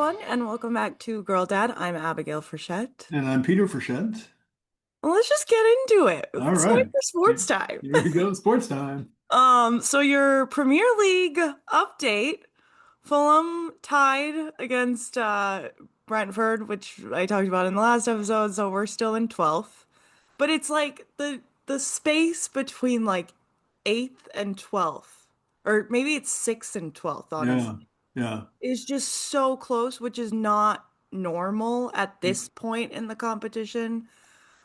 everyone, and welcome back to Girl Dad. I'm Abigail Frechette. And I'm Peter Frechette. Well, let's just get into it. All It's time right. for sports time. Here we go. Sports time. So your Premier League update, Fulham tied against Brentford, which I talked about in the last episode, so we're still in 12th. But it's like the space between like 8th and 12th, or maybe it's 6th and 12th, Yeah. honestly, Yeah. is just so close, which is not normal at this point in the competition,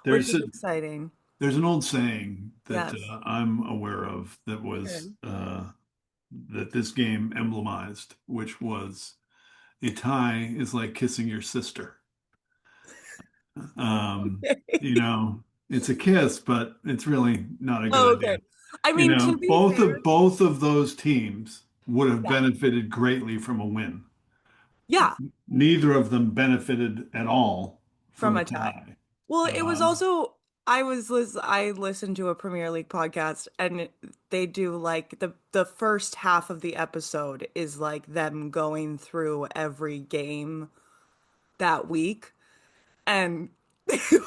which There's is a, exciting. there's an old saying that Yes. I'm aware of that was Okay. that this game emblemized, which was a tie is like kissing your sister. Um, you know, it's a kiss, but it's really not a good Oh, idea. okay. I mean, to be Both fair, of both of those teams would have yeah. benefited greatly from a win. Yeah, Neither of them benefited at all from from a a tie. tie. Well, it was Um, also I listened to a Premier League podcast and they do like the first half of the episode is like them going through every game that week. And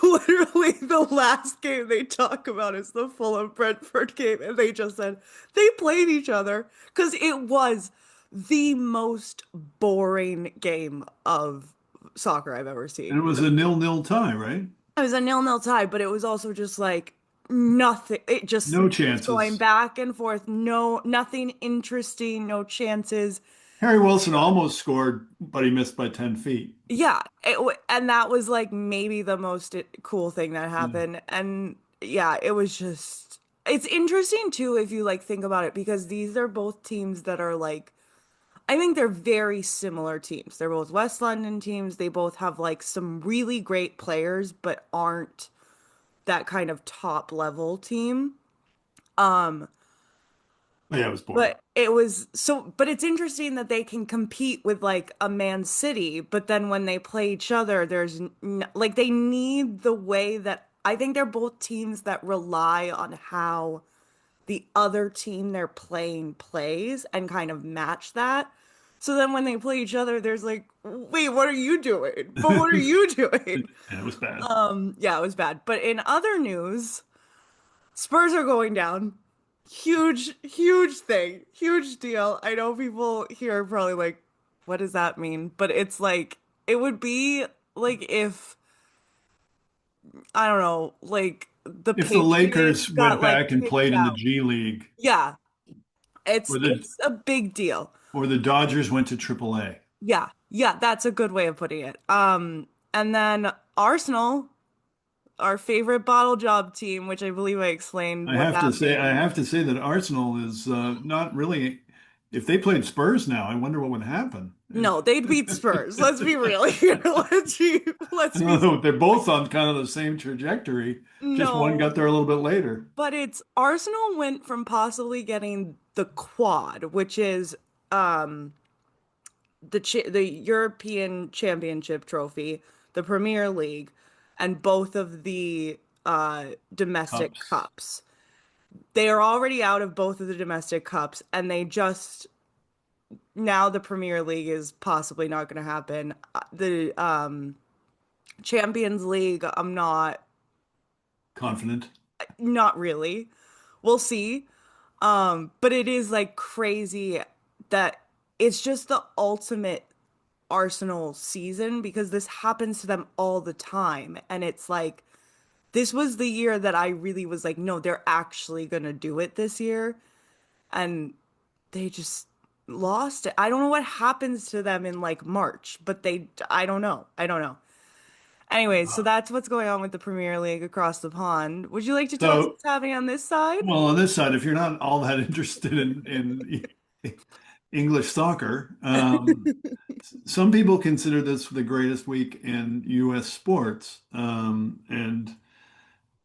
literally the last game they talk about is the Fulham Brentford game. And they just said they played each other because it was the most boring game of soccer I've ever and it seen. was a nil-nil tie, right? It was a nil-nil tie, but it was also just like nothing. It just No was going chances. back and forth. No, nothing interesting, no chances. Harry Wilson almost scored, but he missed by 10 feet. Yeah, and that was like maybe the most cool thing that Yeah. happened. And yeah, it was just it's interesting too if you like think about it because these are both teams that are like I think they're very similar teams. They're both West London teams. They both have like some really great players but aren't that kind of top level team. Um Yeah, it was boring. But it was so, but it's interesting that they can compete with like a Man City, but then when they play each other, there's n like they need the way that I think they're both teams that rely on how the other team they're playing plays and kind of match that. So then when they play each other, there's like, wait, what are you doing? But what are you doing? And it was bad. Yeah, it was bad. But in other news, Spurs are going down. Huge, huge thing. Huge deal. I know people here are probably like, what does that mean? But it's like, it would be like if, I don't know, like the If the Patriots Lakers got went like back and kicked played in the out. G League Yeah, or the it's a big deal. or the Dodgers went to AAA, Yeah, yeah, that's a good way of putting it. And then Arsenal, our favorite bottle job team, which I believe I explained what that I means. have to say that Arsenal is not really. If they played Spurs now, I wonder what would happen. No, they'd beat Spurs. Let's be real here. I Let's be don't know. They're both on kind of the same trajectory. Just one no. got there a little bit later. But it's Arsenal went from possibly getting the quad, which is um the European Championship trophy, the Premier League, and both of the domestic Cups. cups. They are already out of both of the domestic cups, and they just now the Premier League is possibly not going to happen. The Champions League, I'm Confident. not really. We'll see. But it is like crazy that it's just the ultimate Arsenal season because this happens to them all the time. And it's like, this was the year that I really was like, no, they're actually gonna do it this year. And they just lost it. I don't know what happens to them in like March, but I don't know. I don't know. Anyways, so Uh, that's what's going on with the Premier League across the pond. Would you like to tell us So, what's happening on this side? well, on this side, if you're not all that interested English soccer, some people consider this the greatest week in U.S. sports. And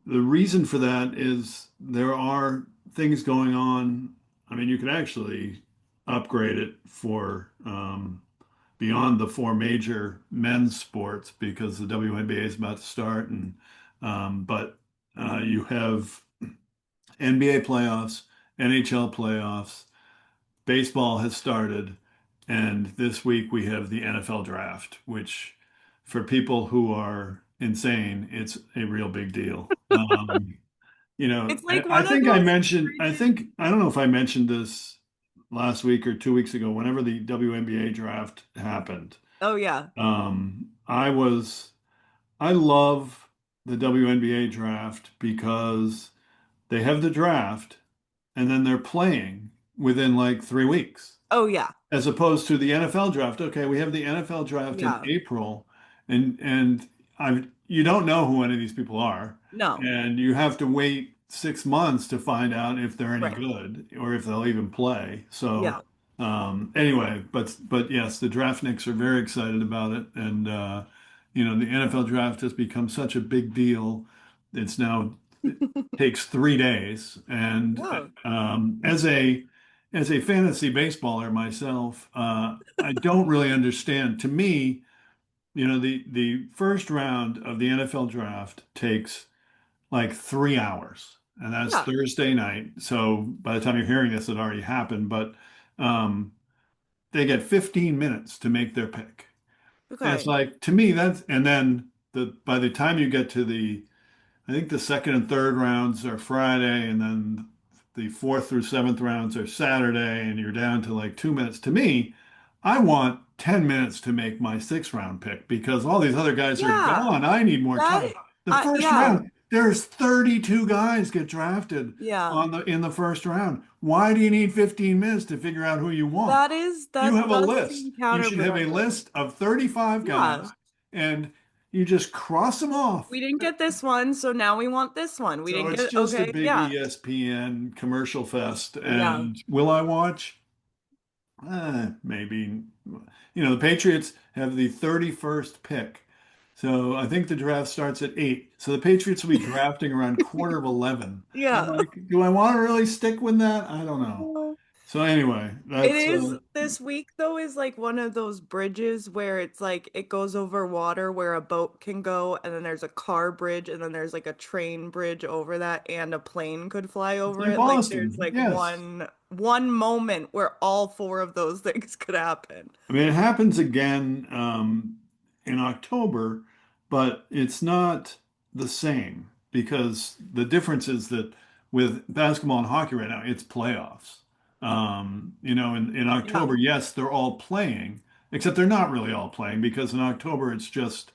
the reason for that is there are things going on. I mean, you could actually upgrade it for beyond the four major men's sports because the WNBA is about to start, and but you have NBA playoffs, NHL playoffs, baseball has started, And this week we have the NFL draft, which for people who are insane, it's a real big deal. It's I, like I one of think I those mentioned, bridges. I don't know if I mentioned this last week or 2 weeks ago, whenever the WNBA draft happened. Oh yeah. Um, I was, I love the WNBA draft because they have the draft and then they're playing within like 3 weeks, Oh yeah. as opposed to the NFL draft. Okay, we have the NFL draft in Yeah. April, and you don't know who any of these people are, No. and you have to wait 6 months to find out if they're any Right. good or if they'll even play. So Yeah. anyway, but yes, the draftniks are very excited about it, and the NFL draft has become such a big deal. It's now takes 3 days. And Yeah. as a fantasy baseballer myself, I don't really understand. To me, the first round of the NFL draft takes like 3 hours, and that's Yeah. Thursday night. So by the time you're hearing this, it already happened. But um, they get 15 minutes to make their pick. And it's Okay. like to me that's and then by the time you get to I think the second and third rounds are Friday, and then the fourth through seventh rounds are Saturday, and you're down to like 2 minutes. To me, I want 10 minutes to make my sixth round pick because all these other guys are Yeah. gone. I need more That time. The first yeah. round, there's 32 guys get drafted Yeah. in the first round. Why do you need 15 minutes to figure out who you want? That You have a does list. seem You should have a counterproductive. list of 35 Yeah. guys, and you just cross them off. We didn't get this one, so now we want this one. We So didn't it's get just a okay. big Yeah. ESPN commercial fest. Yeah. And will I watch? Maybe. The Patriots have the 31st pick. So I think the draft starts at 8. So the Patriots will be drafting around quarter of 11. I'm Yeah. like, do I want to really stick with that? I don't know. So anyway, It that's is this week though is like one of those bridges where it's like it goes over water where a boat can go and then there's a car bridge and then there's like a train bridge over that and a plane could fly it's over like it. Like there's Boston. like Yes. one moment where all four of those things could happen. I mean, it happens again in October, but it's not the same because the difference is that with basketball and hockey right now, it's playoffs. In Yeah. October, yes, they're all playing, except they're not really all playing because in October it's just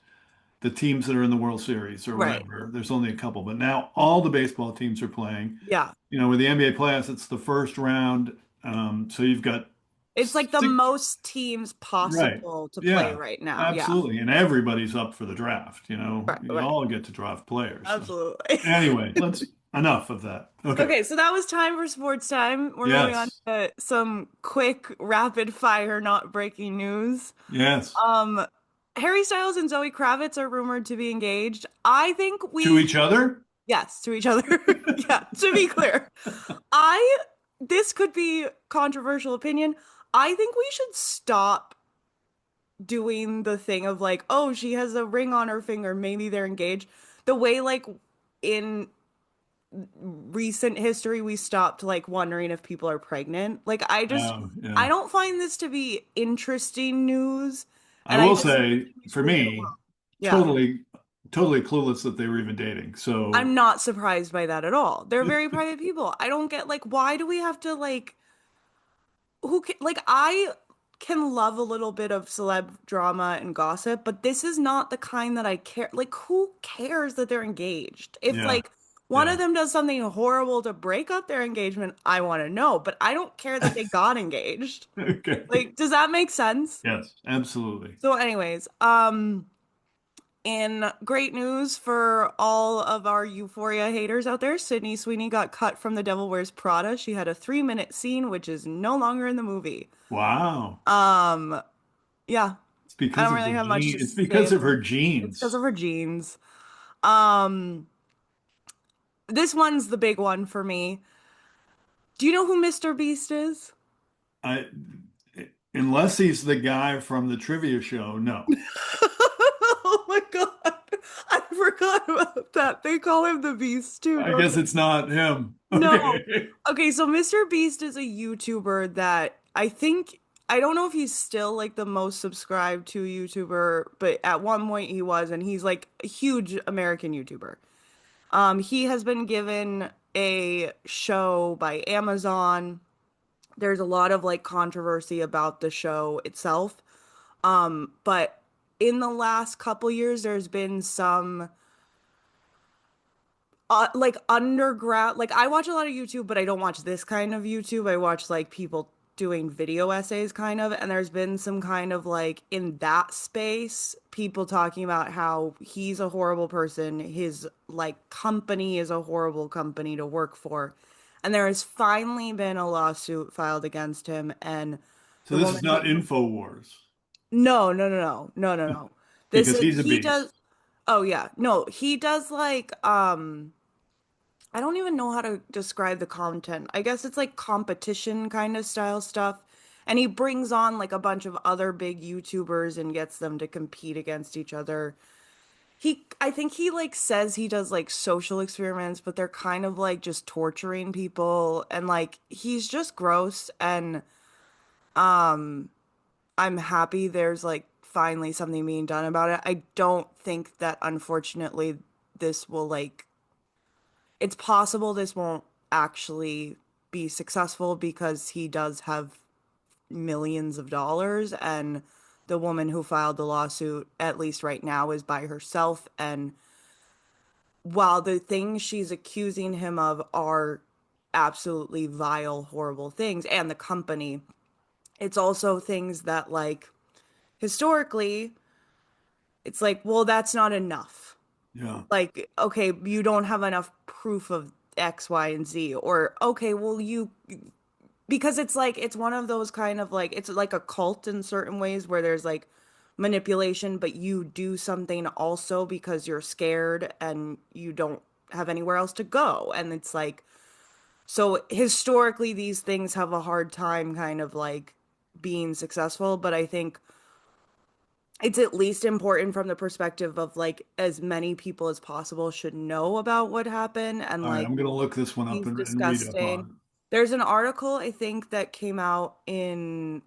the teams that are in the World Series or Right. whatever. There's only a couple, but now all the baseball teams are playing. Yeah. With the NBA playoffs, it's the first round. So you've got It's like the six. most teams Right. possible to play Yeah, right now. Yeah. absolutely. And everybody's up for the draft. Right, You right. all get to draft players. So Absolutely. anyway, let's enough of that. Okay. Okay, so that was time for sports time. We're moving on Yes. to some quick, rapid fire, not breaking news. Yes. Um, Harry Styles and Zoe Kravitz are rumored to be engaged. I think To we, each other? yes, to each other. Yeah, to be clear. I, this could be controversial opinion. I think we should stop doing the thing of like, oh, she has a ring on her finger, maybe they're engaged. The way like in recent history we stopped like wondering if people are pregnant. Like I Yeah. don't find this to be interesting news I and I will just think say, we should for leave it alone. me, Yeah. totally, totally clueless that they were even dating. So I'm not surprised by that at all. They're very private people. I don't get like why do we have to like who can like I can love a little bit of celeb drama and gossip, but this is not the kind that I care. Like, who cares that they're engaged? If yeah, like one yeah. of them does something horrible to break up their engagement, I want to know, but I don't care that they got engaged. Okay. Like, does that make sense? Yes, absolutely. So, anyways, in great news for all of our Euphoria haters out there, Sydney Sweeney got cut from The Devil Wears Prada. She had a 3-minute scene, which is no longer in the movie. Wow. Um, Yeah, It's I because don't of really her have much gene. to It's say because of about her it. It's because genes. of her genes. Um, this one's the big one for me. Do you know who Mr. Beast is? I, unless he's the guy from the trivia show, no. Oh my God. I forgot about that. They call him the Beast too, I don't guess it's not him. they? No. Okay. Okay, so Mr. Beast is a YouTuber that I don't know if he's still like the most subscribed to YouTuber, but at one point he was, and he's like a huge American YouTuber. He has been given a show by Amazon. There's a lot of like controversy about the show itself. But in the last couple years, there's been some like underground, like I watch a lot of YouTube, but I don't watch this kind of YouTube. I watch like people doing video essays kind of, and there's been some kind of like in that space, people talking about how he's a horrible person, his like company is a horrible company to work for. And there has finally been a lawsuit filed against him and So the this is woman not who InfoWars no, no, no, no, no, no, no. This because is he's a he does beast. oh yeah. No, he does like I don't even know how to describe the content. I guess it's like competition kind of style stuff. And he brings on like a bunch of other big YouTubers and gets them to compete against each other. I think he like says he does like social experiments, but they're kind of like just torturing people and like he's just gross and I'm happy there's like finally something being done about it. I don't think that unfortunately this will like it's possible this won't actually be successful because he does have millions of dollars and the woman who filed the lawsuit, at least right now, is by herself. And while the things she's accusing him of are absolutely vile, horrible things, and the company, it's also things that, like, historically, it's like, well, that's not enough. Yeah. Like, okay, you don't have enough proof of X, Y, and Z. Or, okay, well, because it's like, it's one of those kind of like, it's like a cult in certain ways where there's like manipulation, but you do something also because you're scared and you don't have anywhere else to go. And it's like, so historically, these things have a hard time kind of like being successful, but I think it's at least important from the perspective of like as many people as possible should know about what happened and All right, like I'm going to look this one up he's and read up disgusting. on There's an article I think that came out in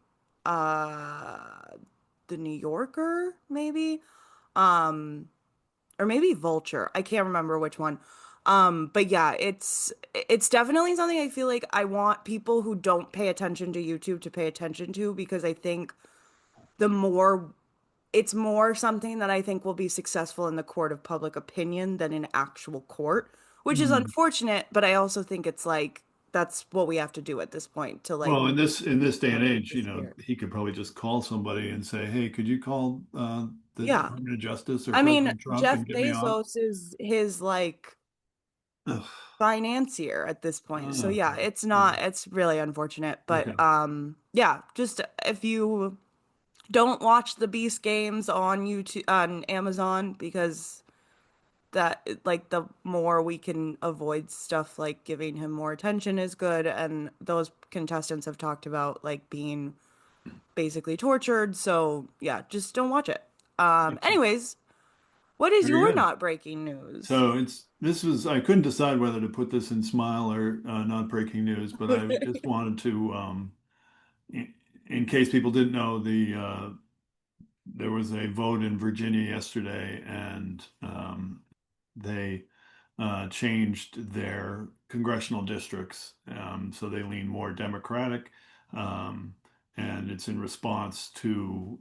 uh the New Yorker maybe or maybe Vulture. I can't remember which one. But yeah, it's definitely something I feel like I want people who don't pay attention to YouTube to pay attention to because I think the more it's more something that I think will be successful in the court of public opinion than in actual court, which is it. unfortunate, but I also think it's like that's what we have to do at this point to like Well, in this day and not age, the spirit. he could probably just call somebody and say, "Hey, could you call the Yeah. Department of Justice or I mean, President Trump Jeff and get me on?" Bezos is his like Ugh. financier at this point. So yeah, Okay. it's Yeah. not it's really unfortunate, Okay. but yeah, just if you don't watch the Beast games on YouTube on Amazon because that like the more we can avoid stuff like giving him more attention is good and those contestants have talked about like being basically tortured so yeah just don't watch it Excellent. anyways what is Very your good. not breaking news? So I couldn't decide whether to put this in Smile or not breaking news, but I just wanted to in, in case people didn't know there was a vote in Virginia yesterday, and they changed their congressional districts. So they lean more Democratic. Um, and it's in response to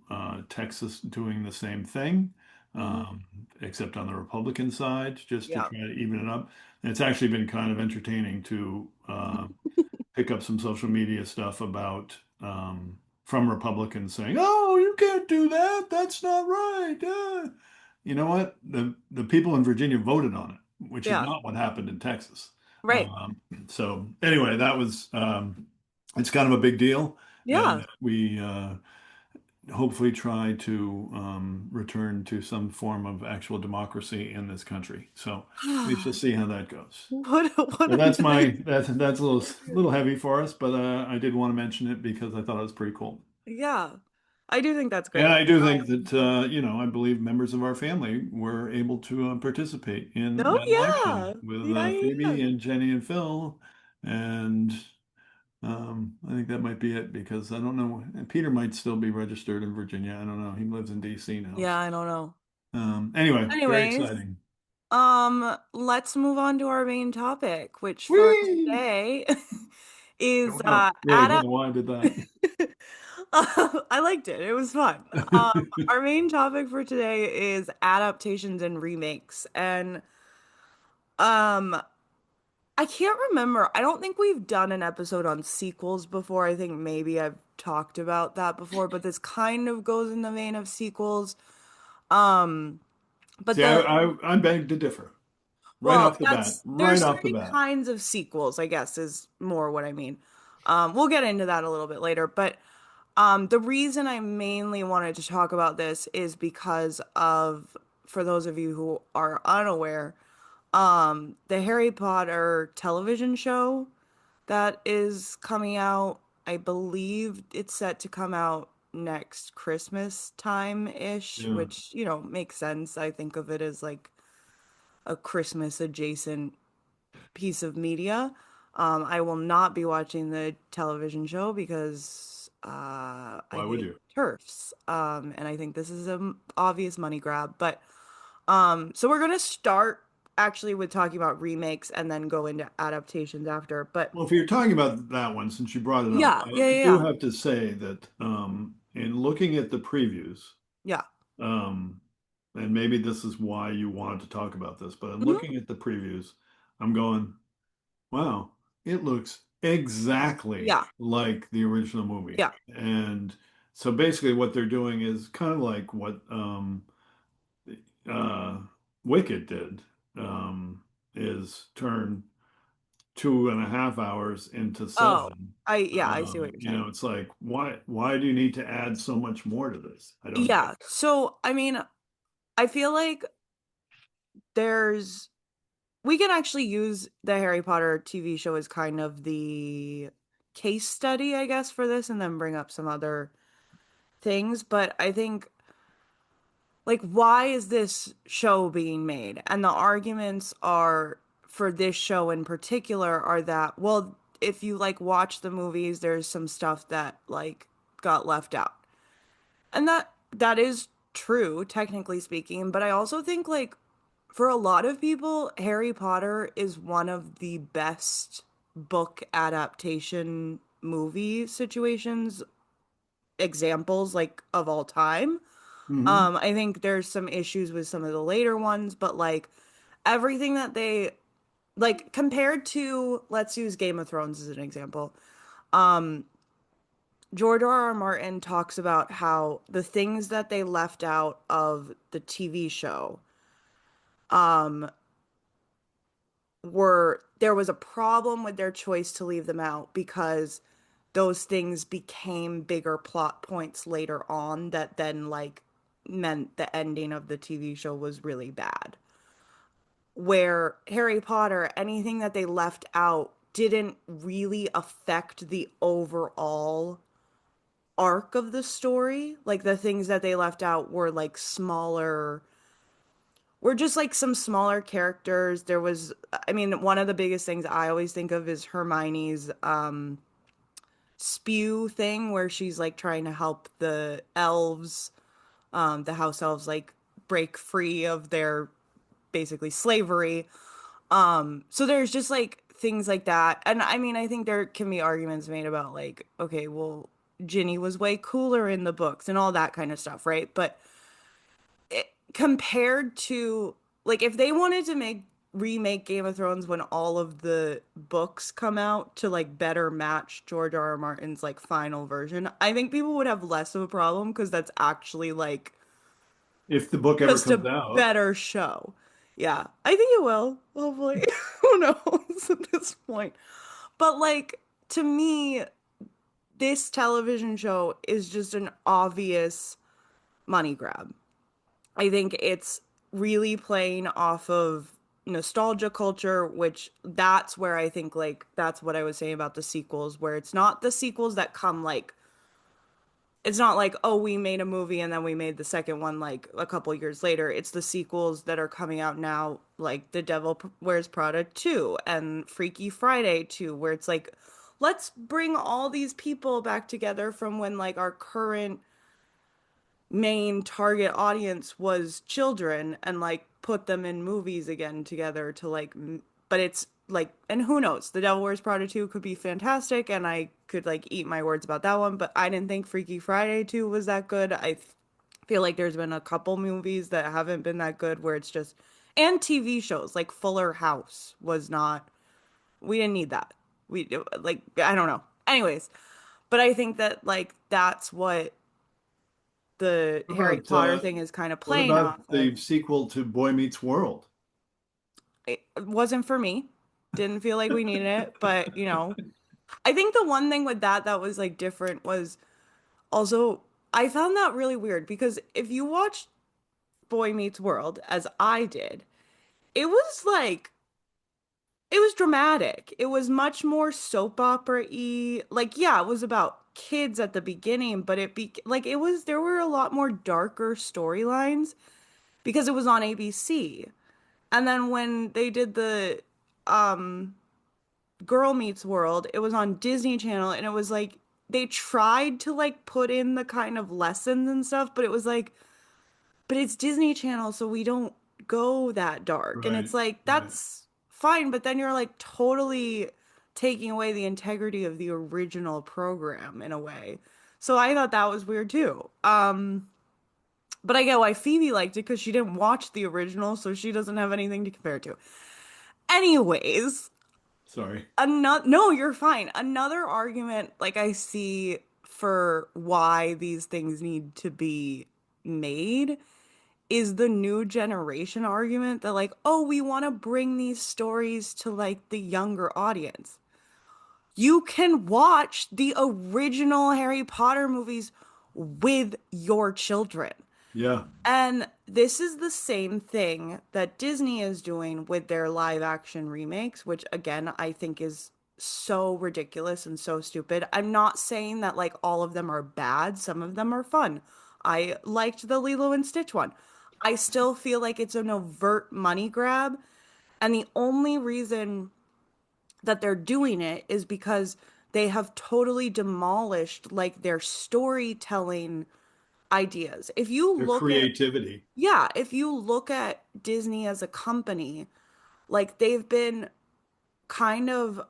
Texas doing the same thing, Mhm. um, except on the Republican side, just to Yeah. try to even it up. And it's actually been kind of entertaining to pick up some social media stuff about from Republicans saying, "Oh, you can't do that. That's not right." You know what? The people in Virginia voted on it, which is Yeah, not what happened in Texas. right. So anyway, that was it's kind of a big deal, Yeah. and we hopefully try to return to some form of actual democracy in this country. So we shall see how that goes. What So a nice that's a little heavy for us, but I did want to mention it because I thought it was pretty cool. yeah I do think that's And great. I do think that I believe members of our family were able to participate in Oh that election yeah with yeah yeah yeah Phoebe and Jenny and Phil, and I think that might be it because I don't know. Peter might still be registered in Virginia. I don't know. He lives in DC now. Yeah, I don't know. Anyway, very Anyways, exciting. let's move on to our main topic, which for Whee! today is Wow. Really don't adapt know why I did that. I liked it. It was fun. Our main topic for today is adaptations and remakes. And um I can't remember. I don't think we've done an episode on sequels before. I think maybe I've talked about that before, but this kind of goes in the vein of sequels. Um, but See, I beg to differ. Right well, off the bat. that's Right there's off the three bat. kinds of sequels, I guess, is more what I mean. We'll get into that a little bit later, but the reason I mainly wanted to talk about this is because of, for those of you who are unaware, the Harry Potter television show that is coming out. I believe it's set to come out next Christmas time-ish, Yeah. which, makes sense. I think of it as like a Christmas adjacent piece of media. I will not be watching the television show because I Why would hate you? turfs. And I think this is an obvious money grab. But so we're gonna start actually with talking about remakes and then go into adaptations after. But Well, if you're talking about that one, since you brought it up, yeah, I yeah, yeah, do yeah. have to say that in looking at the previews, Yeah. um, and maybe this is why you wanted to talk about this, but in Mhm. looking at the previews, I'm going, wow, it looks exactly Yeah. like the original movie. Yeah. And so basically, what they're doing is kind of like what uh, Wicked did, um, is turn 2.5 hours into Oh, 7. I see what you're saying. It's like, why do you need to add so much more to this? I don't get Yeah. So, I mean, I feel like there's we can actually use the Harry Potter TV show as kind of the case study, I guess, for this and then bring up some other things. But I think, like, why is this show being made? And the arguments are for this show in particular are that, well, if you like watch the movies, there's some stuff that like got left out. And that is true, technically speaking, but I also think like for a lot of people, Harry Potter is one of the best book adaptation movie situations examples like of all time. it. I think there's some issues with some of the later ones, but like everything that they like compared to, let's use Game of Thrones as an example. George R. R. Martin talks about how the things that they left out of the TV show were there was a problem with their choice to leave them out because those things became bigger plot points later on that then like meant the ending of the TV show was really bad. Where Harry Potter, anything that they left out didn't really affect the overall arc of the story. Like the things that they left out were like smaller, were just like some smaller characters. There was, I mean, one of the biggest things I always think of is Hermione's spew thing where she's like trying to help the elves, the house elves like break free of their basically slavery. So there's just like things like that. And I mean, I think there can be arguments made about like, okay, well, Ginny was way cooler in the books and all that kind of stuff, right? But compared to like if they wanted to make remake Game of Thrones when all of the books come out to like better match George R. R. Martin's like final version, I think people would have less of a problem because that's actually like If the book ever just comes a out, better show. Yeah, I think it will, hopefully. Who knows at this point? But like to me, this television show is just an obvious money grab. I think it's really playing off of nostalgia culture, which that's where I think like that's what I was saying about the sequels, where it's not the sequels that come like it's not like, oh, we made a movie and then we made the second one like a couple years later. It's the sequels that are coming out now, like The Devil Wears Prada 2 and Freaky Friday 2, where it's like, let's bring all these people back together from when like our current main target audience was children and like put them in movies again together to like but it's like and who knows, The Devil Wears Prada 2 could be fantastic and I could like eat my words about that one, but I didn't think Freaky Friday 2 was that good. Feel like there's been a couple movies that haven't been that good where it's just and TV shows like Fuller House was not, we didn't need that. We like I don't know. Anyways, but I think that like that's what the What Harry about Potter thing is kind of what playing about off the of. sequel to Boy Meets World? It wasn't for me. Didn't feel like we needed it, but I think the one thing with that was like different was also I found that really weird because if you watch Boy Meets World as I did, it was like it was dramatic. It was much more soap opera-y. Like, yeah, it was about kids at the beginning, but like it was there were a lot more darker storylines because it was on ABC. And then when they did the um Girl Meets World, it was on Disney Channel and it was like they tried to like put in the kind of lessons and stuff, but it was like but it's Disney Channel, so we don't go that dark. And Right, it's like, right. that's fine, but then you're like totally taking away the integrity of the original program in a way. So I thought that was weird too. But I get why Phoebe liked it because she didn't watch the original, so she doesn't have anything to compare it to. Anyways, Sorry. another no, you're fine. Another argument like I see for why these things need to be made is the new generation argument that like, oh, we want to bring these stories to like the younger audience. You can watch the original Harry Potter movies with your children. Yeah, And this is the same thing that Disney is doing with their live action remakes, which again, I think is so ridiculous and so stupid. I'm not saying that like all of them are bad, some of them are fun. I liked the Lilo and Stitch one. I still feel like it's an overt money grab, and the only reason that they're doing it is because they have totally demolished like their storytelling ideas. If you their look at creativity. yeah, if you look at Disney as a company, like they've been kind of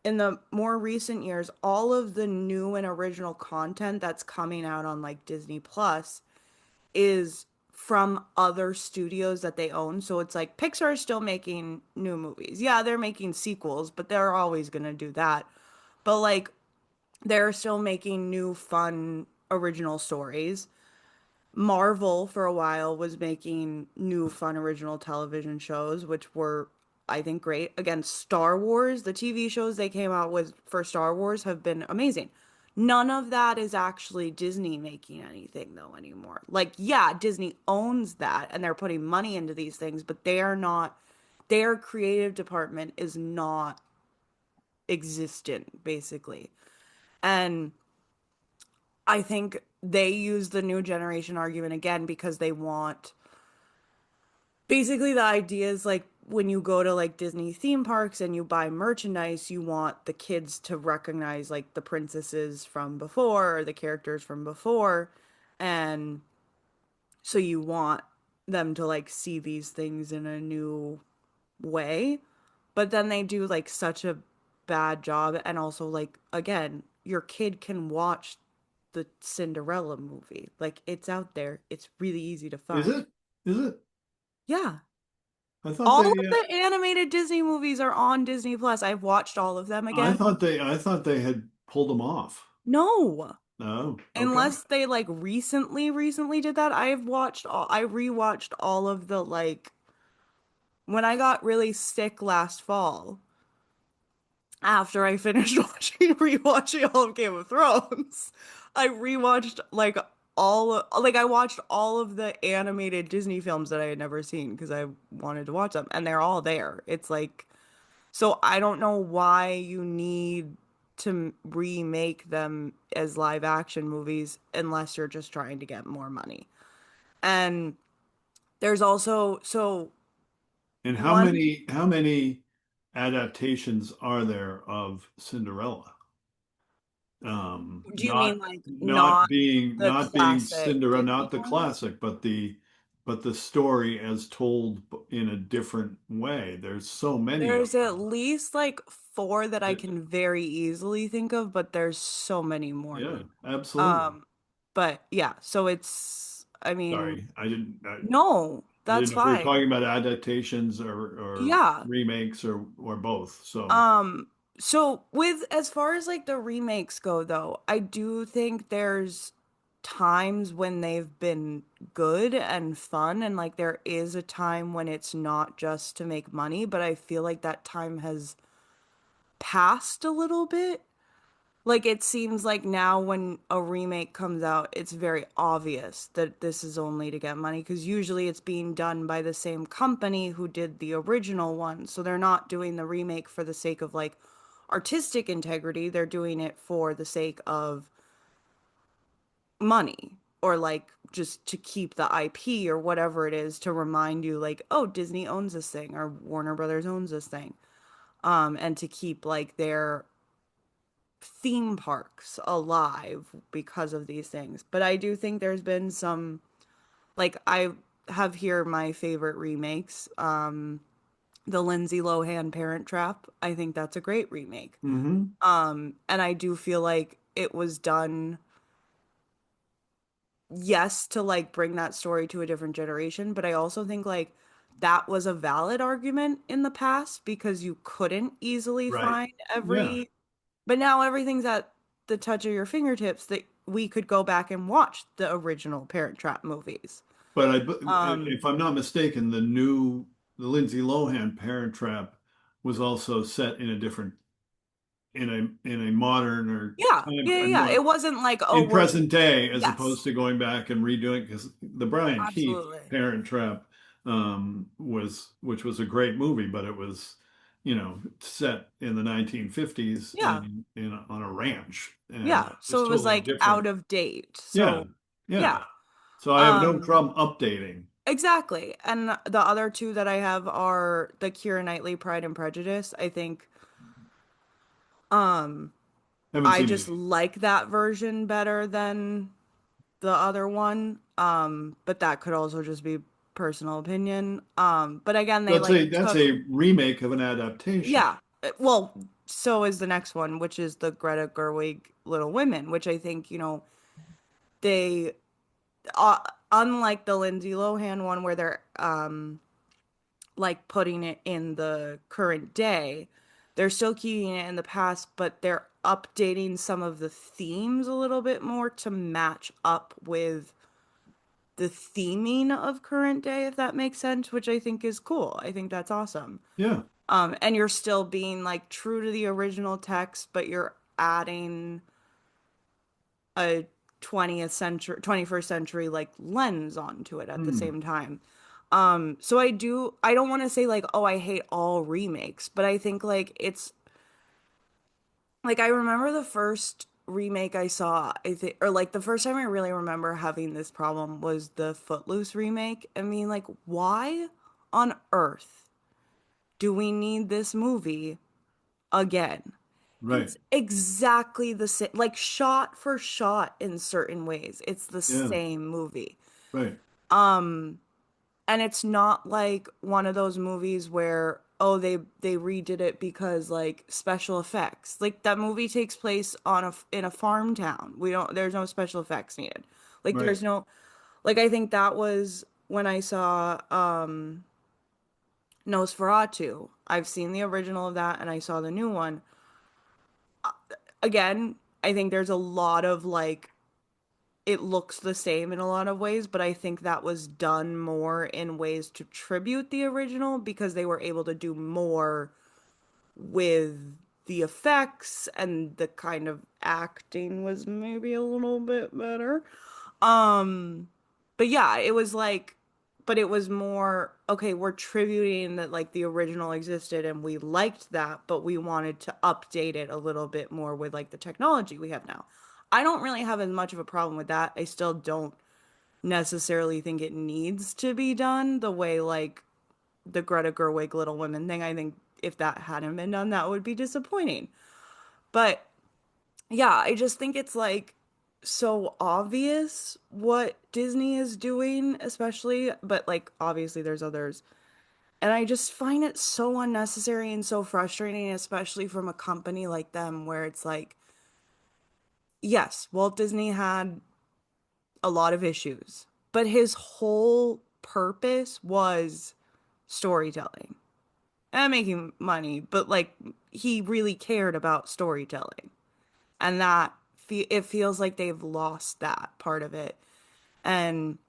in the more recent years, all of the new and original content that's coming out on like Disney Plus is from other studios that they own. So it's like Pixar is still making new movies. Yeah, they're making sequels, but they're always gonna do that. But like they're still making new fun original stories. Marvel for a while was making new fun original television shows, which were, I think, great. Again, Star Wars, the TV shows they came out with for Star Wars have been amazing. None of that is actually Disney making anything though anymore. Like, yeah, Disney owns that and they're putting money into these things, but they are not, their creative department is not existent, basically. And I think they use the new generation argument again because they want basically the idea is like when you go to like Disney theme parks and you buy merchandise, you want the kids to recognize like the princesses from before or the characters from before. And so you want them to like see these things in a new way. But then they do like such a bad job. And also, like, again, your kid can watch the Cinderella movie. Like, it's out there, it's really easy to Is find. it? Is it? Yeah. I thought All they of the animated Disney movies are on Disney Plus. I've watched all of them again. I thought they had pulled them off. No, Oh, okay. unless they like recently did that. I rewatched all of the like when I got really sick last fall after I finished rewatching all of Game of Thrones. I rewatched like I watched all of the animated Disney films that I had never seen because I wanted to watch them and they're all there. It's like so I don't know why you need to remake them as live action movies unless you're just trying to get more money. And there's also so And one how many? adaptations are there of Cinderella? Do you mean like Not not being the classic Cinderella, Disney not the ones? classic, but the story as told in a different way. There's so many of There's at them. least like four that I That- can very easily think of, but there's so many more yeah, now. absolutely. Um, but yeah, so it's, I mean, Sorry, no, I didn't that's know if we were fine. talking about adaptations or Yeah. remakes or both. So, Um, so with as far as like the remakes go though, I do think there's times when they've been good and fun and like there is a time when it's not just to make money, but I feel like that time has passed a little bit. Like it seems like now when a remake comes out, it's very obvious that this is only to get money because usually it's being done by the same company who did the original one. So they're not doing the remake for the sake of like artistic integrity, they're doing it for the sake of money or like just to keep the IP or whatever it is to remind you like, oh, Disney owns this thing or Warner Brothers owns this thing. And to keep like their theme parks alive because of these things. But I do think there's been some like I have here my favorite remakes. The Lindsay Lohan Parent Trap. I think that's a great remake. hmm And I do feel like it was done yes to like bring that story to a different generation, but I also think like that was a valid argument in the past because you couldn't easily right. find Yeah. every. But now everything's at the touch of your fingertips that we could go back and watch the original Parent Trap movies. If Um, I'm not mistaken, the Lindsay Lohan Parent Trap was also set in a different in a modern or yeah, time yeah, yeah, yeah. It wasn't like, oh, in we're present day as yes, opposed to going back and redoing because the Brian Keith absolutely. Parent Trap was which was a great movie, but it was set in the 1950s Yeah, on a ranch and yeah. it was So it was totally like different. out of date. Yeah, So yeah. yeah. So I have no Um, problem updating. exactly. And the other two that I have are the Keira Knightley Pride and Prejudice. I think um Haven't I seen just it. like that version better than the other one. But that could also just be personal opinion. But again, they like That's took, a remake of an adaptation. yeah. Well, so is the next one, which is the Greta Gerwig Little Women, which I think, they, uh, unlike the Lindsay Lohan one where they're like putting it in the current day, they're still keeping it in the past, but they're updating some of the themes a little bit more to match up with the theming of current day, if that makes sense, which I think is cool. I think that's awesome. Yeah, And you're still being like true to the original text, but you're adding a 20th century, 21st century like lens onto it at the hmm, same time. So I don't want to say like, oh, I hate all remakes, but I think like it's like I remember the first remake I saw, I think, or like the first time I really remember having this problem was the Footloose remake. I mean, like, why on earth do we need this movie again? right. It's exactly the same, like shot for shot in certain ways. It's the Yeah, same movie. right. And it's not like one of those movies where oh they redid it because like special effects. Like that movie takes place on a in a farm town. We don't there's no special effects needed. Like Right. there's no like I think that was when I saw Nosferatu. I've seen the original of that and I saw the new one. Again, I think there's a lot of like it looks the same in a lot of ways, but I think that was done more in ways to tribute the original because they were able to do more with the effects and the kind of acting was maybe a little bit better. Um, but yeah, it was like, but it was more, okay, we're tributing that like the original existed and we liked that, but we wanted to update it a little bit more with like the technology we have now. I don't really have as much of a problem with that. I still don't necessarily think it needs to be done the way like the Greta Gerwig Little Women thing. I think if that hadn't been done, that would be disappointing. But yeah, I just think it's like so obvious what Disney is doing, especially, but like obviously there's others. And I just find it so unnecessary and so frustrating, especially from a company like them, where it's like, yes, Walt Disney had a lot of issues, but his whole purpose was storytelling and making money, but like he really cared about storytelling. And that it feels like they've lost that part of it. And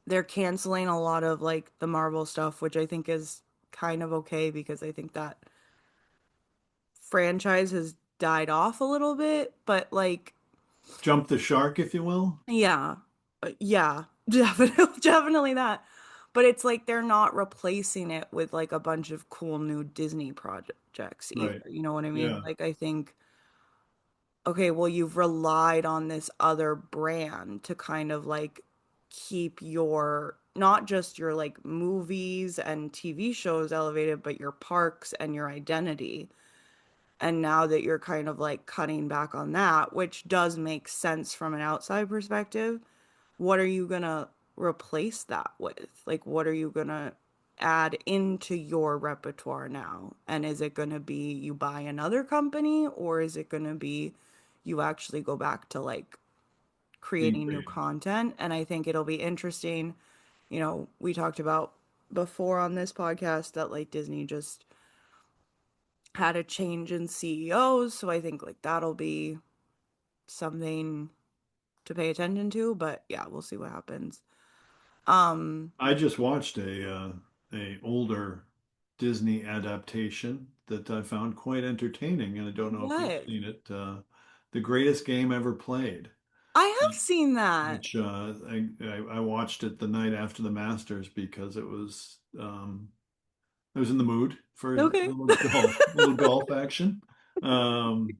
they're canceling a lot of like the Marvel stuff, which I think is kind of okay because I think that franchise has died off a little bit, but like, Jump the shark, if you will. yeah, yeah, definitely, definitely that. But it's like they're not replacing it with like a bunch of cool new Disney projects either. Right. You know what I mean? Yeah. Like, I think, okay, well, you've relied on this other brand to kind of like keep your, not just your like movies and TV shows elevated, but your parks and your identity. And now that you're kind of like cutting back on that, which does make sense from an outside perspective, what are you gonna replace that with? Like, what are you gonna add into your repertoire now? And is it gonna be you buy another company, or is it gonna be you actually go back to like Being creating new creative. content? And I think it'll be interesting. We talked about before on this podcast that like Disney just had a change in CEOs, so I think like that'll be something to pay attention to, but yeah, we'll see what happens. Um, I just watched a older Disney adaptation that I found quite entertaining, and I don't know if you've what? seen it. The Greatest Game Ever Played, I have seen that. which I watched it the night after the Masters because I was in the mood for a Okay. little golf action, um,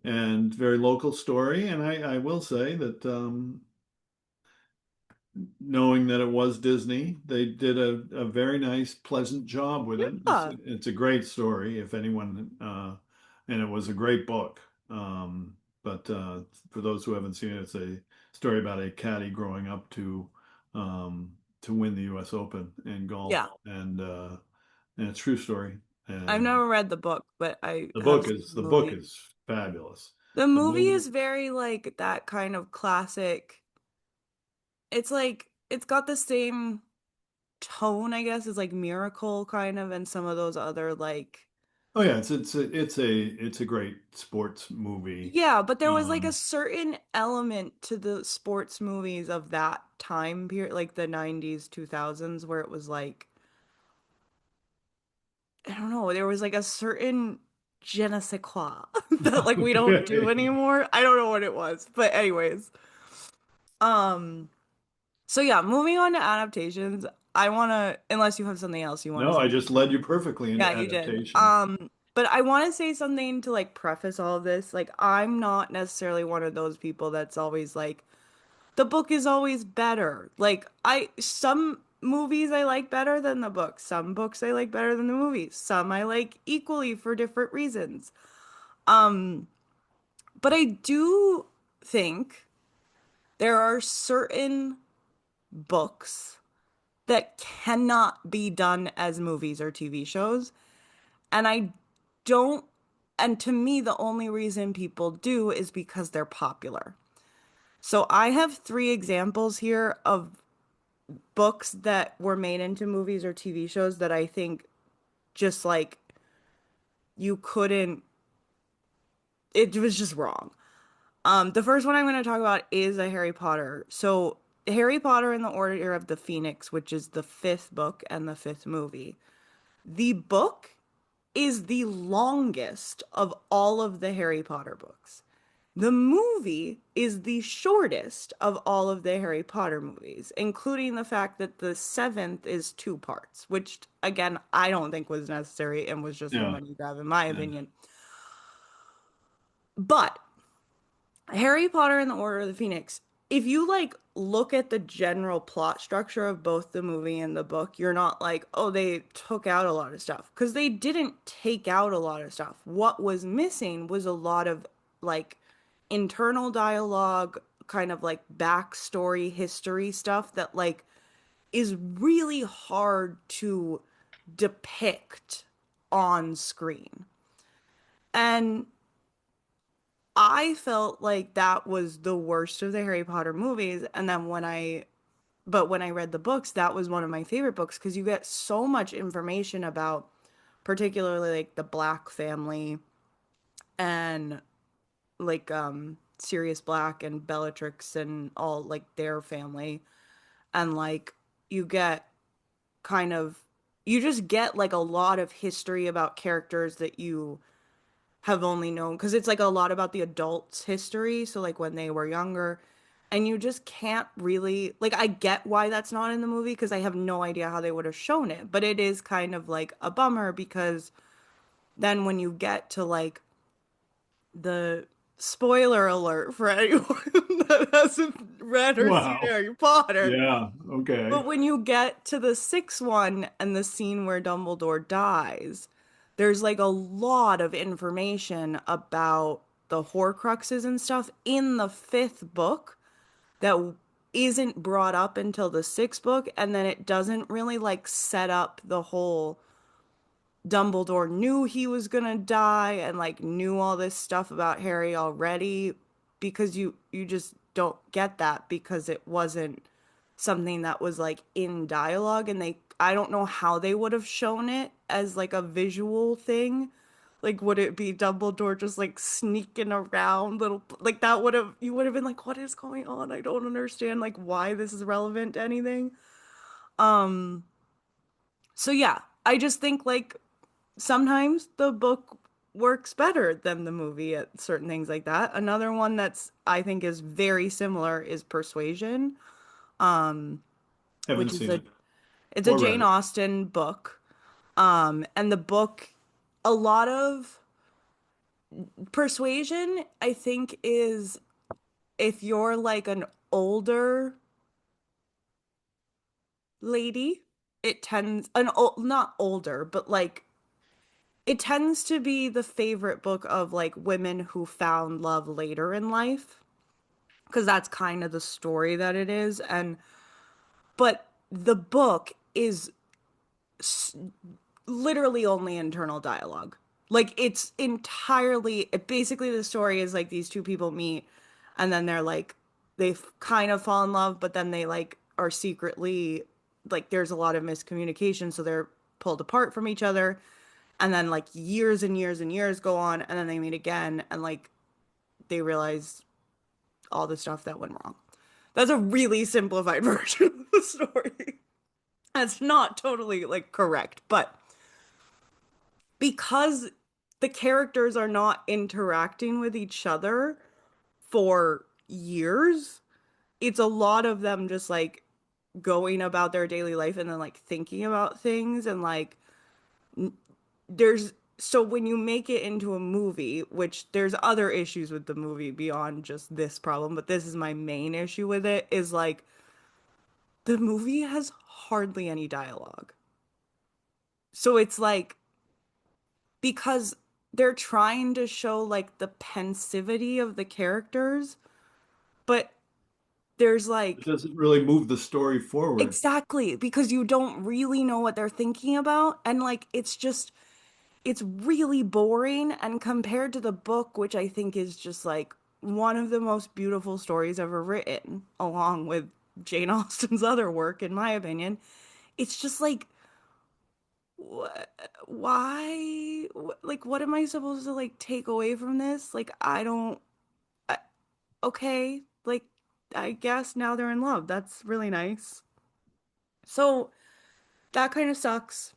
and very local story. And I will say that knowing that it was Disney, they did a very nice, pleasant job with it. Yeah. It's a great story, if anyone, and it was a great book. But for those who haven't seen it, it's a story about a caddy growing up um, to win the U.S. Open in golf, Yeah. and it's a true story. I've And never read the book, but I have seen the the book movie. is fabulous. The The movie movie, is very like that kind of classic. It's like it's got the same tone, I guess, as like Miracle kind of and some of those other like oh yeah, it's a great sports movie. yeah, but there was like a Um, certain element to the sports movies of that time period, like the 90s, 2000s, where it was like, I don't know, there was like a certain je ne sais quoi that like we don't do okay. anymore. I don't know what it was. But anyways, um, so yeah, moving on to adaptations. I wanna, unless you have something else you want to No, say. I just led you perfectly into Yeah, you did. adaptations. But I want to say something to like preface all of this. Like, I'm not necessarily one of those people that's always like, the book is always better. Like, some movies I like better than the book. Some books I like better than the movies. Some I like equally for different reasons. Um, but I do think there are certain books that cannot be done as movies or TV shows. And I don't, and to me, the only reason people do is because they're popular. So I have three examples here of books that were made into movies or TV shows that I think just like you couldn't, it was just wrong. The first one I'm going to talk about is a Harry Potter. So Harry Potter and the Order of the Phoenix, which is the fifth book and the fifth movie. The book is the longest of all of the Harry Potter books. The movie is the shortest of all of the Harry Potter movies, including the fact that the seventh is two parts, which, again, I don't think was necessary and was just a Yeah, money grab, in my yeah. opinion. But Harry Potter and the Order of the Phoenix if you like look at the general plot structure of both the movie and the book, you're not like, oh, they took out a lot of stuff. Because they didn't take out a lot of stuff. What was missing was a lot of like internal dialogue, kind of like backstory, history stuff that like is really hard to depict on screen. And I felt like that was the worst of the Harry Potter movies. And then when I read the books, that was one of my favorite books because you get so much information about, particularly like the Black family and like Sirius Black and Bellatrix and all like their family. And like you get kind of, you just get like a lot of history about characters that you have only known because it's like a lot about the adults' history. So, like when they were younger, and you just can't really, like, I get why that's not in the movie because I have no idea how they would have shown it. But it is kind of like a bummer because then when you get to like the spoiler alert for anyone that hasn't read or seen Wow. Harry Potter. Yeah. But Okay. when you get to the sixth one and the scene where Dumbledore dies, there's like a lot of information about the Horcruxes and stuff in the fifth book that isn't brought up until the sixth book, and then it doesn't really like set up the whole Dumbledore knew he was gonna die and like knew all this stuff about Harry already because you just don't get that because it wasn't something that was like in dialogue and they I don't know how they would have shown it as like a visual thing. Like would it be Dumbledore just like sneaking around little like that would have you would have been like what is going on? I don't understand like why this is relevant to anything. Um so yeah, I just think like sometimes the book works better than the movie at certain things like that. Another one that's I think is very similar is Persuasion, Haven't which is seen a it it's a or read Jane it. Austen book. And the book a lot of Persuasion I think is if you're like an older lady, it tends an old not older, but like it tends to be the favorite book of like women who found love later in life because that's kind of the story that it is and but the book is literally only internal dialogue. Like it's entirely basically the story is like these two people meet and then they're like they kind of fall in love but then they like are secretly like there's a lot of miscommunication so they're pulled apart from each other and then like years and years and years go on and then they meet again and like they realize all the stuff that went wrong. That's a really simplified version of the story. That's not totally like correct, but because the characters are not interacting with each other for years, it's a lot of them just like going about their daily life and then like thinking about things and like there's so when you make it into a movie, which there's other issues with the movie beyond just this problem, but this is my main issue with it, is like the movie has hardly any dialogue. So it's like because they're trying to show like the pensivity of the characters, but there's It like doesn't really move the story forward. exactly because you don't really know what they're thinking about and like it's really boring and compared to the book which I think is just like one of the most beautiful stories ever written along with Jane Austen's other work in my opinion it's just like why like what am I supposed to like take away from this like I don't I, okay like I guess now they're in love that's really nice so that kind of sucks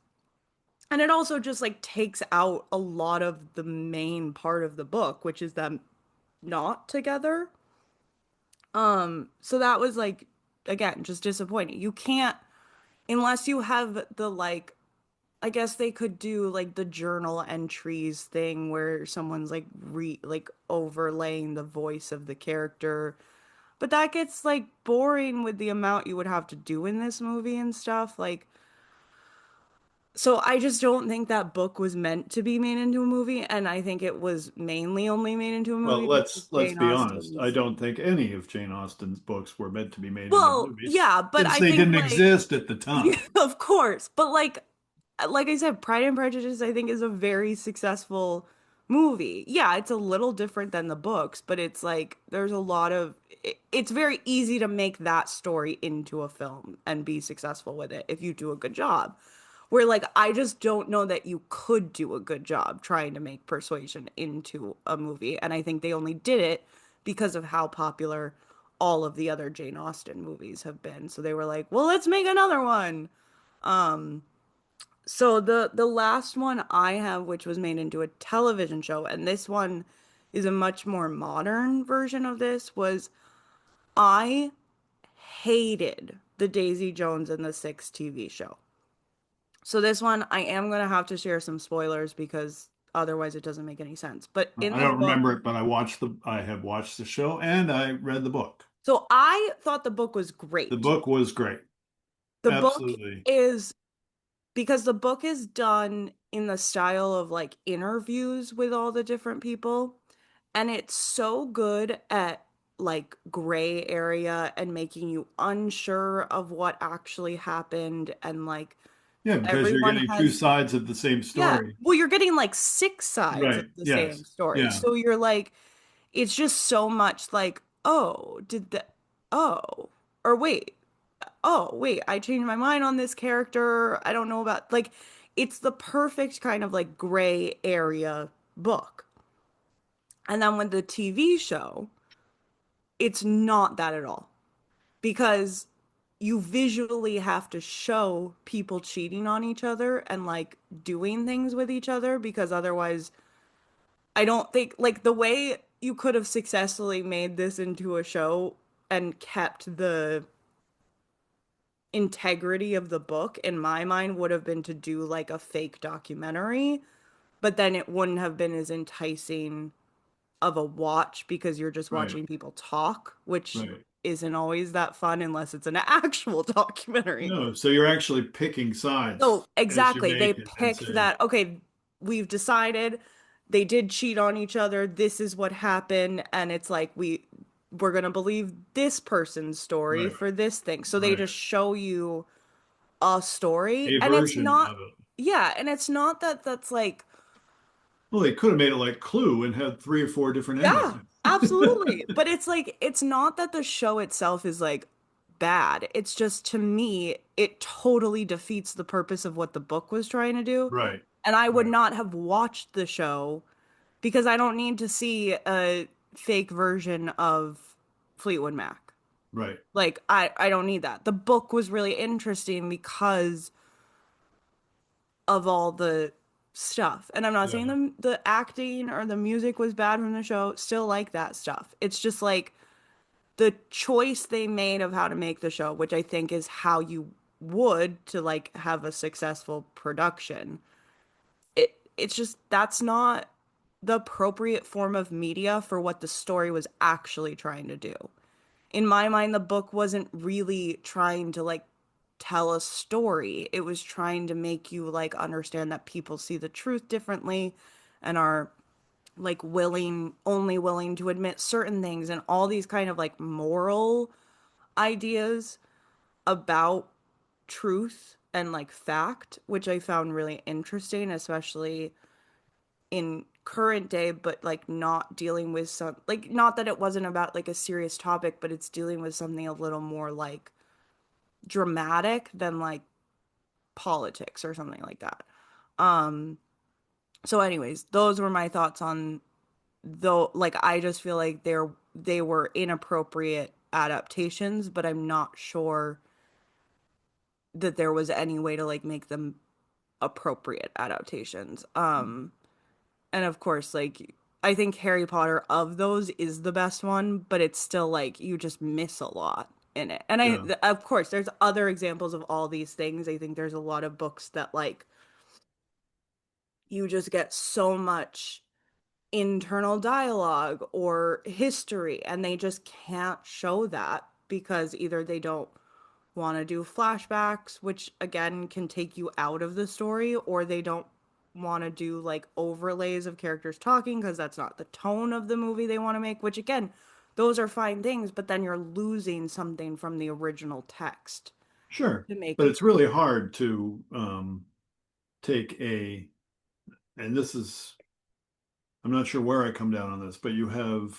and it also just like takes out a lot of the main part of the book which is them not together so that was like again just disappointing you can't unless you have the like I guess they could do like the journal entries thing where someone's like overlaying the voice of the character but that gets like boring with the amount you would have to do in this movie and stuff. Like, so I just don't think that book was meant to be made into a movie, and I think it was mainly only made into a Well, movie because let's Jane be honest. I Austen's. don't think any of Jane Austen's books were meant to be made into Well, movies yeah, but since I they think didn't like exist at the yeah, time. of course. But like I said, Pride and Prejudice I think is a very successful movie. Yeah, it's a little different than the books, but it's like there's a lot of it's very easy to make that story into a film and be successful with it if you do a good job. Where like I just don't know that you could do a good job trying to make Persuasion into a movie, and I think they only did it because of how popular all of the other Jane Austen movies have been. So they were like, "Well, let's make another one." So the last one I have, which was made into a television show, and this one is a much more modern version of this, was I hated the Daisy Jones and the Six TV show. So this one I am gonna have to share some spoilers because otherwise it doesn't make any sense. But in I the don't book, remember it, but I have watched the show and I read the book. so I thought the book was The great. book was great. The book Absolutely. is because the book is done in the style of like interviews with all the different people, and it's so good at like gray area and making you unsure of what actually happened, and like Yeah, because you're everyone getting two has, sides of the same yeah, story. well, you're getting like six sides of Right. the same Yes. story, Yeah. so you're like, it's just so much like, oh, did the, oh, or wait, oh, wait, I changed my mind on this character. I don't know about, like, it's the perfect kind of like gray area book. And then with the TV show, it's not that at all because you visually have to show people cheating on each other and like doing things with each other because otherwise, I don't think like the way you could have successfully made this into a show and kept the integrity of the book in my mind would have been to do like a fake documentary, but then it wouldn't have been as enticing of a watch because you're just Right. watching people talk, which Right. isn't always that fun unless it's an actual documentary. No, so you're actually picking sides So as you exactly, they make it and picked say, that, okay, we've decided they did cheat on each other. This is what happened, and it's like we're gonna believe this person's story right, for this thing. So they right, just show you a story, a and it's version not, of it. yeah, and it's not that that's like, Well, they could have made it like Clue and had three or four different yeah, endings. absolutely. But it's like it's not that the show itself is like bad. It's just to me, it totally defeats the purpose of what the book was trying to do. Right, And I would right, not have watched the show because I don't need to see a fake version of Fleetwood Mac. right. Like I don't need that. The book was really interesting because of all the stuff. And I'm not saying Yeah, the acting or the music was bad from the show. Still like that stuff. It's just like the choice they made of how to make the show, which I think is how you would to like have a successful production. It's just that's not the appropriate form of media for what the story was actually trying to do. In my mind, the book wasn't really trying to like tell a story. It was trying to make you like understand that people see the truth differently and are like only willing to admit certain things and all these kind of like moral ideas about truth and like fact, which I found really interesting, especially in current day, but like not dealing with some, like, not that it wasn't about like a serious topic, but it's dealing with something a little more like dramatic than like politics or something like that. So anyways, those were my thoughts on, though, like I just feel like they were inappropriate adaptations, but I'm not sure that there was any way to like make them appropriate adaptations. And of course, like I think Harry Potter of those is the best one, but it's still like you just miss a lot in it. And yeah, of course, there's other examples of all these things. I think there's a lot of books that like you just get so much. internal dialogue or history, and they just can't show that because either they don't want to do flashbacks, which again can take you out of the story, or they don't want to do like overlays of characters talking because that's not the tone of the movie they want to make, which again, those are fine things, but then you're losing something from the original text Sure. to make But a it's really movie. hard to take and this is, I'm not sure where I come down on this, but you have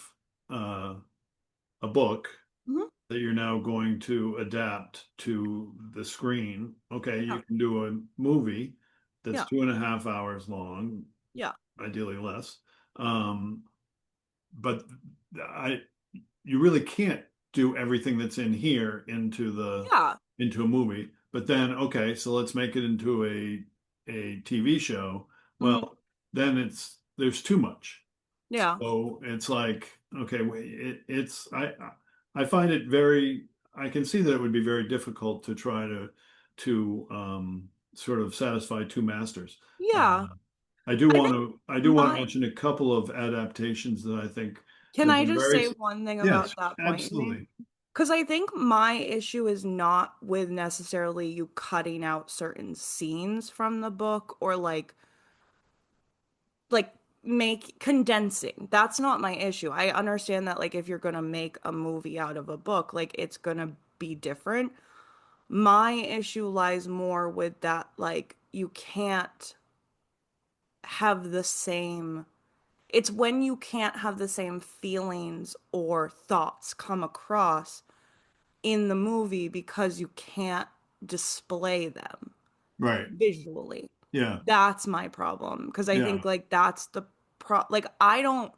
uh, a book Mhm. that you're now going to adapt to the screen. Okay, Yeah. you can do a movie that's Yeah. 2.5 hours long, Yeah. ideally less. Um, but I, you really can't do everything that's in here Yeah. into a movie. But then, okay, so let's make it into a TV show. Mhm. Well, then there's too much. Yeah. So it's like, okay, I find it very, I can see that it would be very difficult to try to sort of satisfy two masters. Yeah. Uh, I think I do want to my mention a couple of adaptations that I think Can have I been just very, say one thing yes, about that point you made? absolutely. Because I think my issue is not with necessarily you cutting out certain scenes from the book or like make condensing. That's not my issue. I understand that like if you're gonna make a movie out of a book, like it's gonna be different. My issue lies more with that like you can't have the same it's when you can't have the same feelings or thoughts come across in the movie because you can't display them Right. visually. Yeah. That's my problem because I think Yeah. like that's the like I don't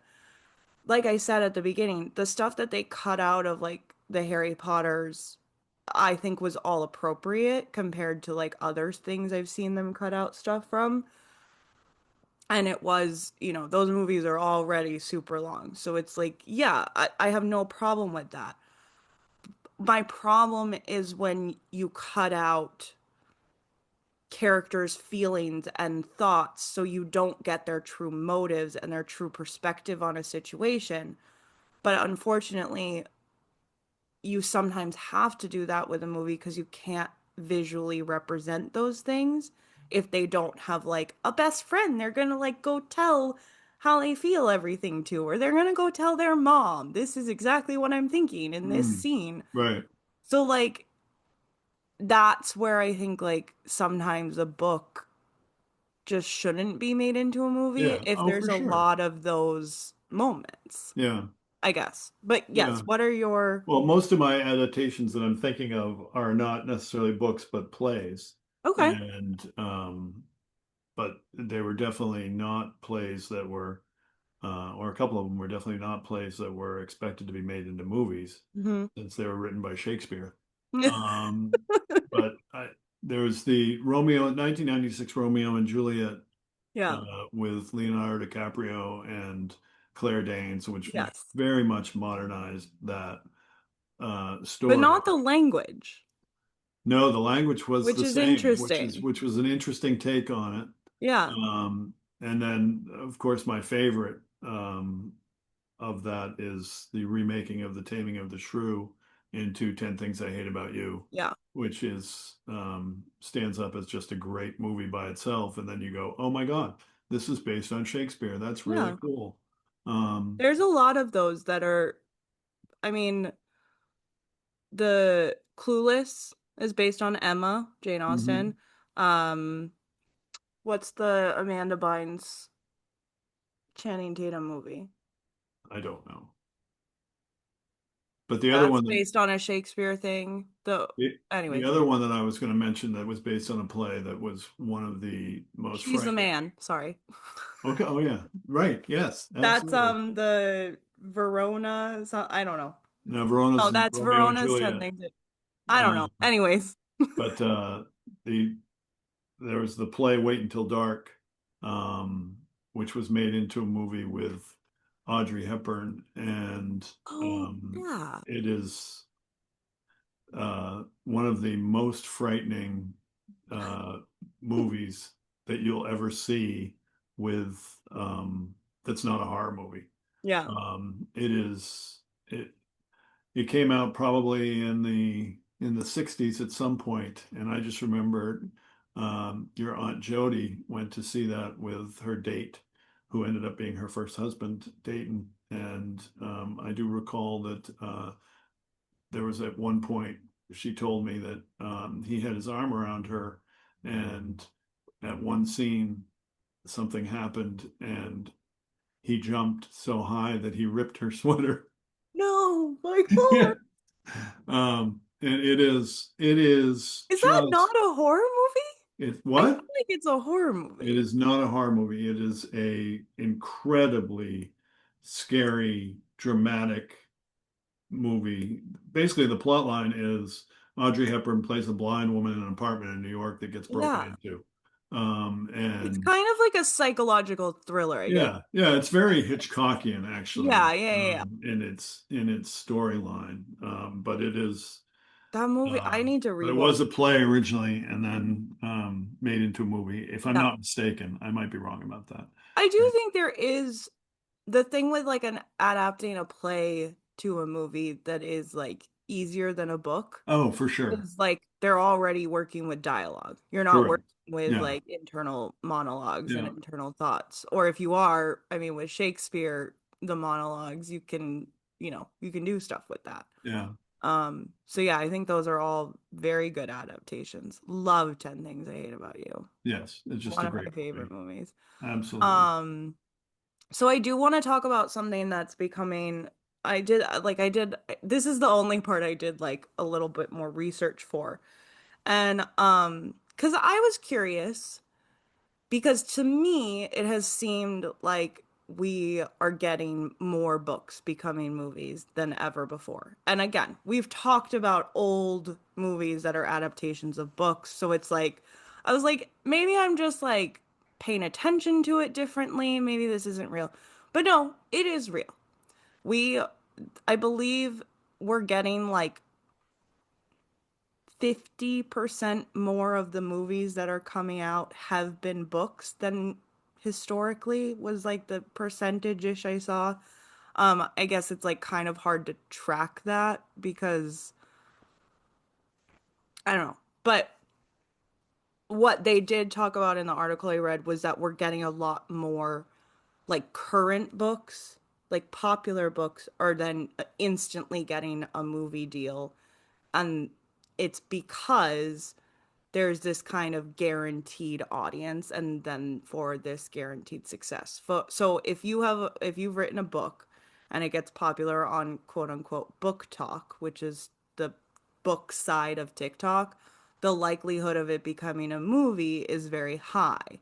like I said at the beginning, the stuff that they cut out of like the Harry Potters I think was all appropriate compared to like other things I've seen them cut out stuff from. And it was, those movies are already super long. So it's like, yeah, I have no problem with that. My problem is when you cut out characters' feelings and thoughts so you don't get their true motives and their true perspective on a situation. But unfortunately, you sometimes have to do that with a movie because you can't visually represent those things if they don't have like a best friend they're gonna like go tell how they feel everything to, or they're gonna go tell their mom this is exactly what I'm thinking in this Mm. scene. Right. So like that's where I think like sometimes a book just shouldn't be made into a movie Yeah. if Oh, there's for a sure. lot of those moments, Yeah. I guess. But yes, Yeah. what are your Well, most of my adaptations that I'm thinking of are not necessarily books, but plays. okay. And but they were definitely not plays that were or a couple of them were definitely not plays that were expected to be made into movies Hmm. since they were written by Shakespeare. Um, but there was the 1996 Romeo and Juliet Yeah. with Leonardo DiCaprio and Claire Danes, which Yes. very much modernized that But story. not the language, No, the language was which the is same, interesting. which was an interesting take on it. Yeah. And then, of course, my favorite of that is the remaking of The Taming of the Shrew into 10 Things I Hate About You, Yeah. which is stands up as just a great movie by itself. And then you go, oh my God, this is based on Shakespeare. That's really Yeah. cool. Um, There's a lot of those that are, I mean, the Clueless is based on Emma, Jane mhm, Austen. Um, what's the Amanda Bynes Channing Tatum movie? I don't know. But the other That's one that based on a Shakespeare thing. the Anyways, other one that I was going to mention that was based on a play that was one of the most She's the frightening. Man. Sorry. Okay. Oh yeah. Right. Yes. That's Absolutely. the Verona. I don't know. Now No, Verona's that's Romeo and Verona's 10 Juliet. things. I don't Uh, know. Anyways. but the there was the play Wait Until Dark, um, which was made into a movie with Audrey Hepburn, and Oh, yeah. it is one of the most frightening uh, movies that you'll ever see with that's not a horror movie. Yeah. It is it it came out probably in the 60s at some point, and I just remember your Aunt Jody went to see that with her date, who ended up being her first husband, Dayton. And I do recall that there was at one point she told me that he had his arm around her, and at one scene something happened, and he jumped so high that he ripped her sweater. No, my Yeah. God. And it is Is that just not a horror movie? I feel what? like it's a horror It movie. is not a horror movie. It is a incredibly scary, dramatic movie. Basically, the plot line is Audrey Hepburn plays a blind woman in an apartment in New York that gets broken Yeah. into. It's And kind of like a psychological thriller, I guess. yeah, yeah, it's very Hitchcockian actually, Yeah, yeah, yeah, yeah. in its storyline. But it is. That movie, I need to But it rewatch. was a play originally and then made into a movie. If I'm Yeah. not mistaken, I might be wrong about that. I do think there is the thing with like an adapting a play to a movie that is like easier than a book Oh, for sure. is like they're already working with dialogue. You're not Correct. working with Yeah. like internal monologues and Yeah. internal thoughts. Or if you are, I mean, with Shakespeare, the monologues, you can, you can do stuff with that. Yeah. So yeah, I think those are all very good adaptations. Love 10 Things I Hate About You. Yes. It's just One a of my great favorite movie. movies. Absolutely. Um, so I do want to talk about something that's becoming I did this is the only part I did like a little bit more research for. And 'cause I was curious because to me it has seemed like we are getting more books becoming movies than ever before. And again, we've talked about old movies that are adaptations of books, so it's like I was like maybe I'm just like paying attention to it differently, maybe this isn't real. But no, it is real. We I believe we're getting like 50% more of the movies that are coming out have been books than historically was like the percentage-ish I saw. I guess it's like kind of hard to track that because I don't know. But what they did talk about in the article I read was that we're getting a lot more like current books, like popular books are then instantly getting a movie deal. And it's because there's this kind of guaranteed audience and then for this guaranteed success. So if you've written a book and it gets popular on quote unquote book talk, which is the book side of TikTok, the likelihood of it becoming a movie is very high.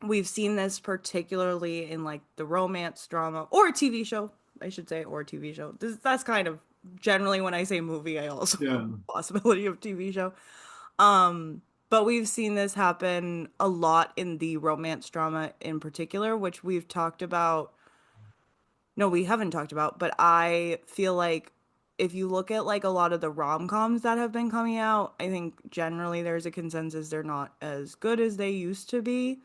We've seen this particularly in like the romance drama or TV show, I should say, or TV show. That's kind of generally when I say movie, I also Yeah. possibility of TV show. But we've seen this happen a lot in the romance drama in particular, which we've talked about. No, we haven't talked about, but I feel like if you look at like a lot of the rom-coms that have been coming out, I think generally there's a consensus they're not as good as they used to be.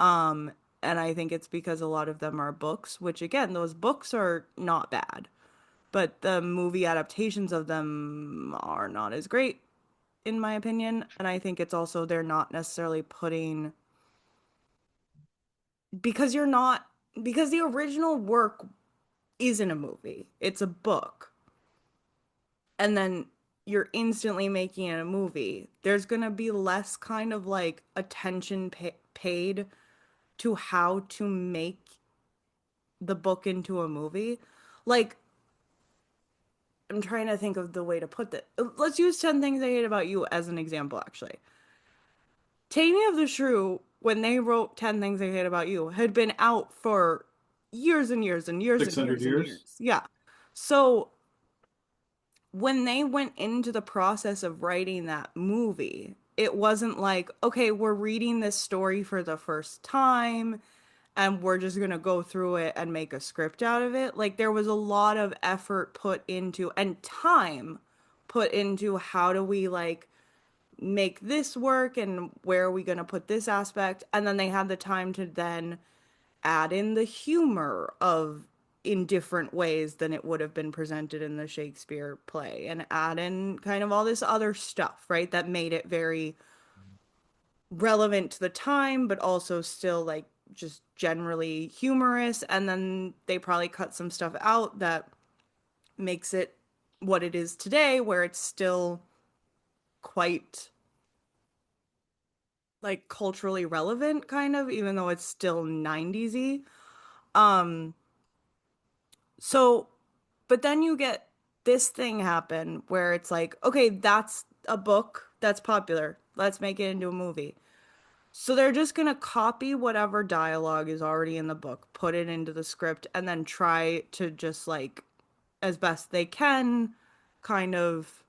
And I think it's because a lot of them are books, which again, those books are not bad, but the movie adaptations of them are not as great in my opinion. And I think it's also they're not necessarily putting because you're not because the original work isn't a movie. It's a book. And then you're instantly making it a movie. There's going to be less kind of like attention paid to how to make the book into a movie. Like I'm trying to think of the way to put that. Let's use 10 Things I Hate About You as an example, actually. Taming of the Shrew, when they wrote 10 Things I Hate About You, had been out for years and years and years and 600 years and years. years. Yeah. So when they went into the process of writing that movie, it wasn't like, okay, we're reading this story for the first time and we're just going to go through it and make a script out of it. Like there was a lot of effort put into and time put into how do we like make this work and where are we going to put this aspect, and then they had the time to then add in the humor of in different ways than it would have been presented in the Shakespeare play and add in kind of all this other stuff, right? That made it very relevant to the time, but also still like just generally humorous. And then they probably cut some stuff out that makes it what it is today, where it's still quite like culturally relevant, kind of, even though it's still 90s-y. Um, so, but then you get this thing happen where it's like, okay, that's a book that's popular. Let's make it into a movie. So they're just gonna copy whatever dialogue is already in the book, put it into the script, and then try to just like, as best they can, kind of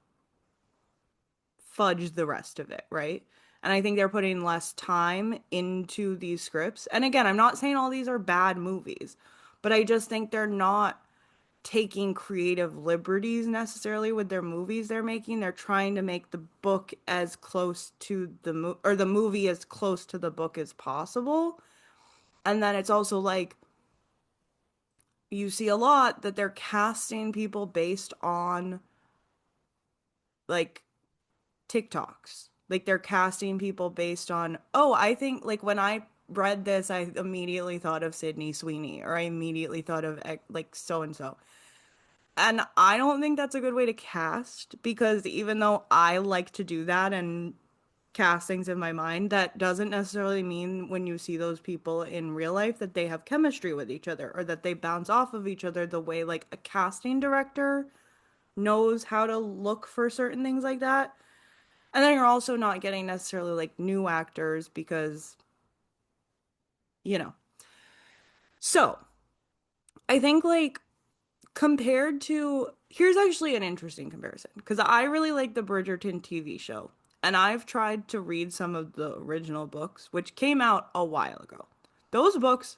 fudge the rest of it, right? And I think they're putting less time into these scripts. And again, I'm not saying all these are bad movies, but I just think they're not taking creative liberties necessarily with their movies they're making. They're trying to make the book as close to or the movie as close to the book as possible. And then it's also like you see a lot that they're casting people based on like TikToks. Like they're casting people based on, oh, I think like when I read this, I immediately thought of Sydney Sweeney, or I immediately thought of like so and so. And I don't think that's a good way to cast because even though I like to do that and castings in my mind, that doesn't necessarily mean when you see those people in real life that they have chemistry with each other or that they bounce off of each other the way like a casting director knows how to look for certain things like that. And then you're also not getting necessarily like new actors because, you know. So I think like compared to, here's actually an interesting comparison because I really like the Bridgerton TV show. And I've tried to read some of the original books, which came out a while ago. Those books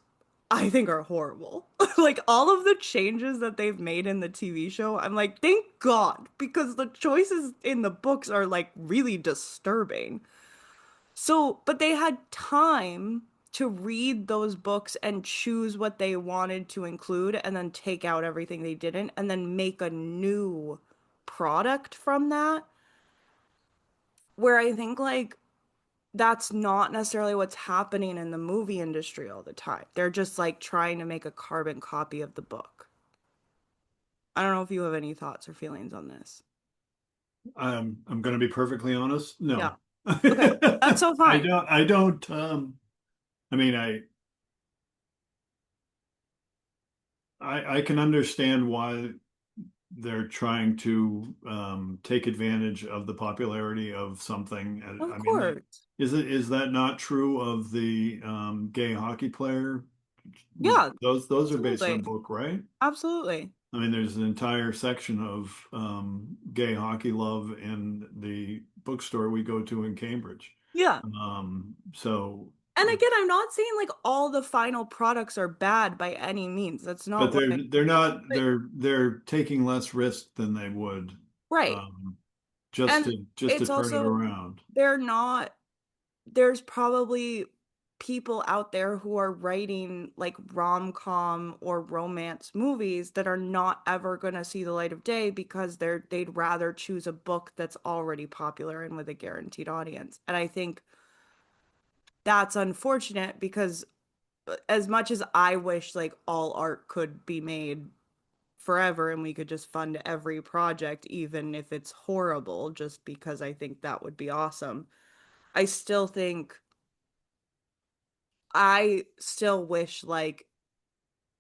I think are horrible. Like all of the changes that they've made in the TV show, I'm like, thank God, because the choices in the books are like really disturbing. So, but they had time to read those books and choose what they wanted to include and then take out everything they didn't and then make a new product from that. Where I think like that's not necessarily what's happening in the movie industry all the time. They're just like trying to make a carbon copy of the book. I don't know if you have any thoughts or feelings on this. I'm going to be perfectly honest. Yeah. No, Okay. That's so I fine. don't. I don't. I mean, I can understand why they're trying to take advantage of the popularity of something. Of I mean, course. is that not true of the gay hockey player? Yeah, Those are based on absolutely. book, right? Absolutely. I mean, there's an entire section of gay hockey love in the bookstore we go to in Cambridge. Yeah. So, And again, I'm not saying like all the final products are bad by any means. That's but not what I, they're not but they're taking less risk than they would right. um, And just to it's turn it also, around. they're not, there's probably people out there who are writing like rom-com or romance movies that are not ever going to see the light of day because they'd rather choose a book that's already popular and with a guaranteed audience. And I think that's unfortunate because as much as I wish like all art could be made forever and we could just fund every project, even if it's horrible, just because I think that would be awesome. I still think I still wish like,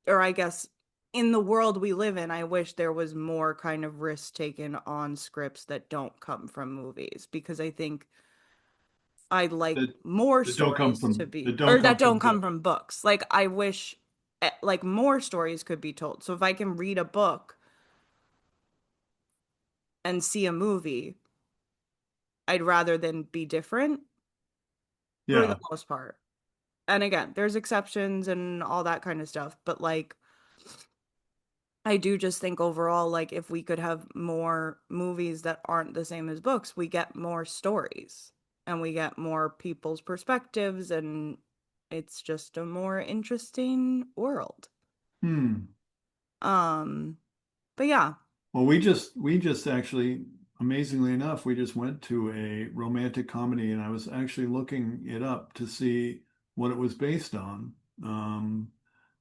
or I guess in the world we live in, I wish there was more kind of risk taken on scripts that don't come from movies because I think I'd like that more stories to be, that don't or come that don't from come books. from books. Like I wish like more stories could be told. So if I can read a book and see a movie, I'd rather than be different for the Yeah, most part. And again, there's exceptions and all that kind of stuff, but like I do just think overall, like if we could have more movies that aren't the same as books, we get more stories and we get more people's perspectives and It's just a more interesting world. Hmm. Um, but yeah. Well, we just actually, amazingly enough, we just went to a romantic comedy, and I was actually looking it up to see what it was based on. Um,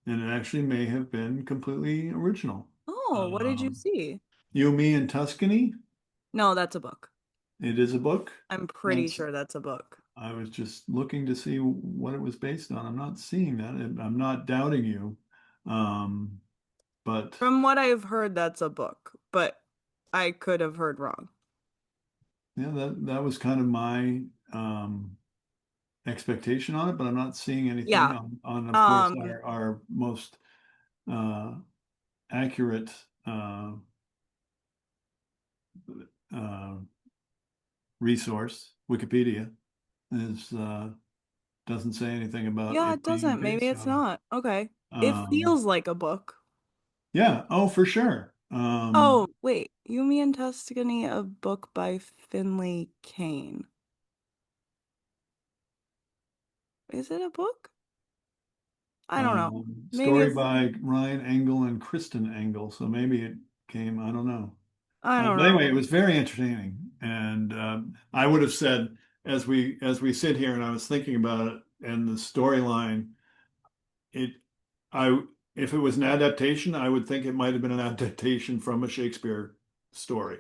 and it actually may have been completely original. Oh, what did you Um, see? You, Me, and Tuscany. No, that's a book. It is a book. I'm pretty That's. sure that's a book. I was just looking to see what it was based on. I'm not seeing that. I'm not doubting you. Um, but From what I've heard, that's a book, but I could have heard wrong. yeah, that was kind of my expectation on it, but I'm not seeing anything Yeah. on of course, Um, our most uh, accurate uh, uh, resource, Wikipedia, is doesn't say anything about yeah, it it being doesn't. Maybe based it's on. not. Okay. It Um, feels like a book. yeah, oh, for sure. Oh, wait. Yumi and Tuscany, a book by Finley Kane. Is it a book? I don't know. Maybe Story it's, by Ryan Engel and Kristen Engel, so maybe it came, I don't know. I don't But anyway, know. it was very entertaining, and I would have said, as we sit here and I was thinking about it and the storyline, it I if it was an adaptation, I would think it might have been an adaptation from a Shakespeare story.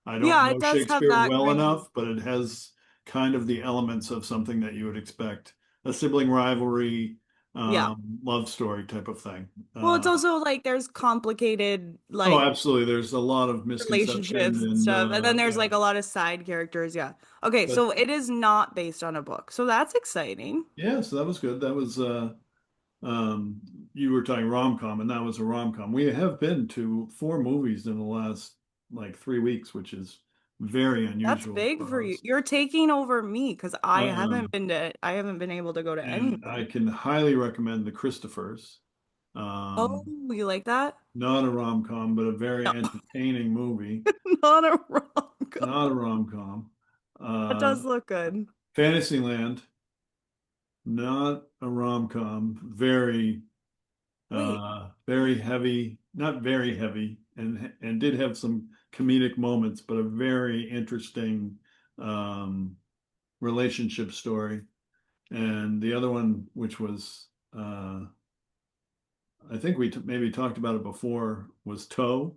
I don't Yeah, it know does have Shakespeare that well kind of, enough, but it has kind of the elements of something that you would expect, a sibling rivalry, yeah. love story type of thing. Well, it's also like there's complicated Oh, like absolutely. There's a lot of misconception relationships and and stuff. And then there's yeah, like a lot of side characters. Yeah. Okay, but so it is not based on a book. So that's exciting. yeah, so that was good. That was um, you were talking rom-com, and that was a rom-com. We have been to four movies in the last like 3 weeks, which is very That's unusual big for for you. us. You're taking over me because Um, I haven't been able to go to any and I movies. can highly recommend The Christophers. Oh, Um, you like that? Not a rom-com, but a No, very entertaining movie. not a rom-com. Not a rom-com. That Uh, does look good. Fantasyland, not a rom-com. Wait, Very heavy, not very heavy, and did have some comedic moments, but a very interesting um, relationship story. And the other one, which was I think we maybe talked about it before, was Toe.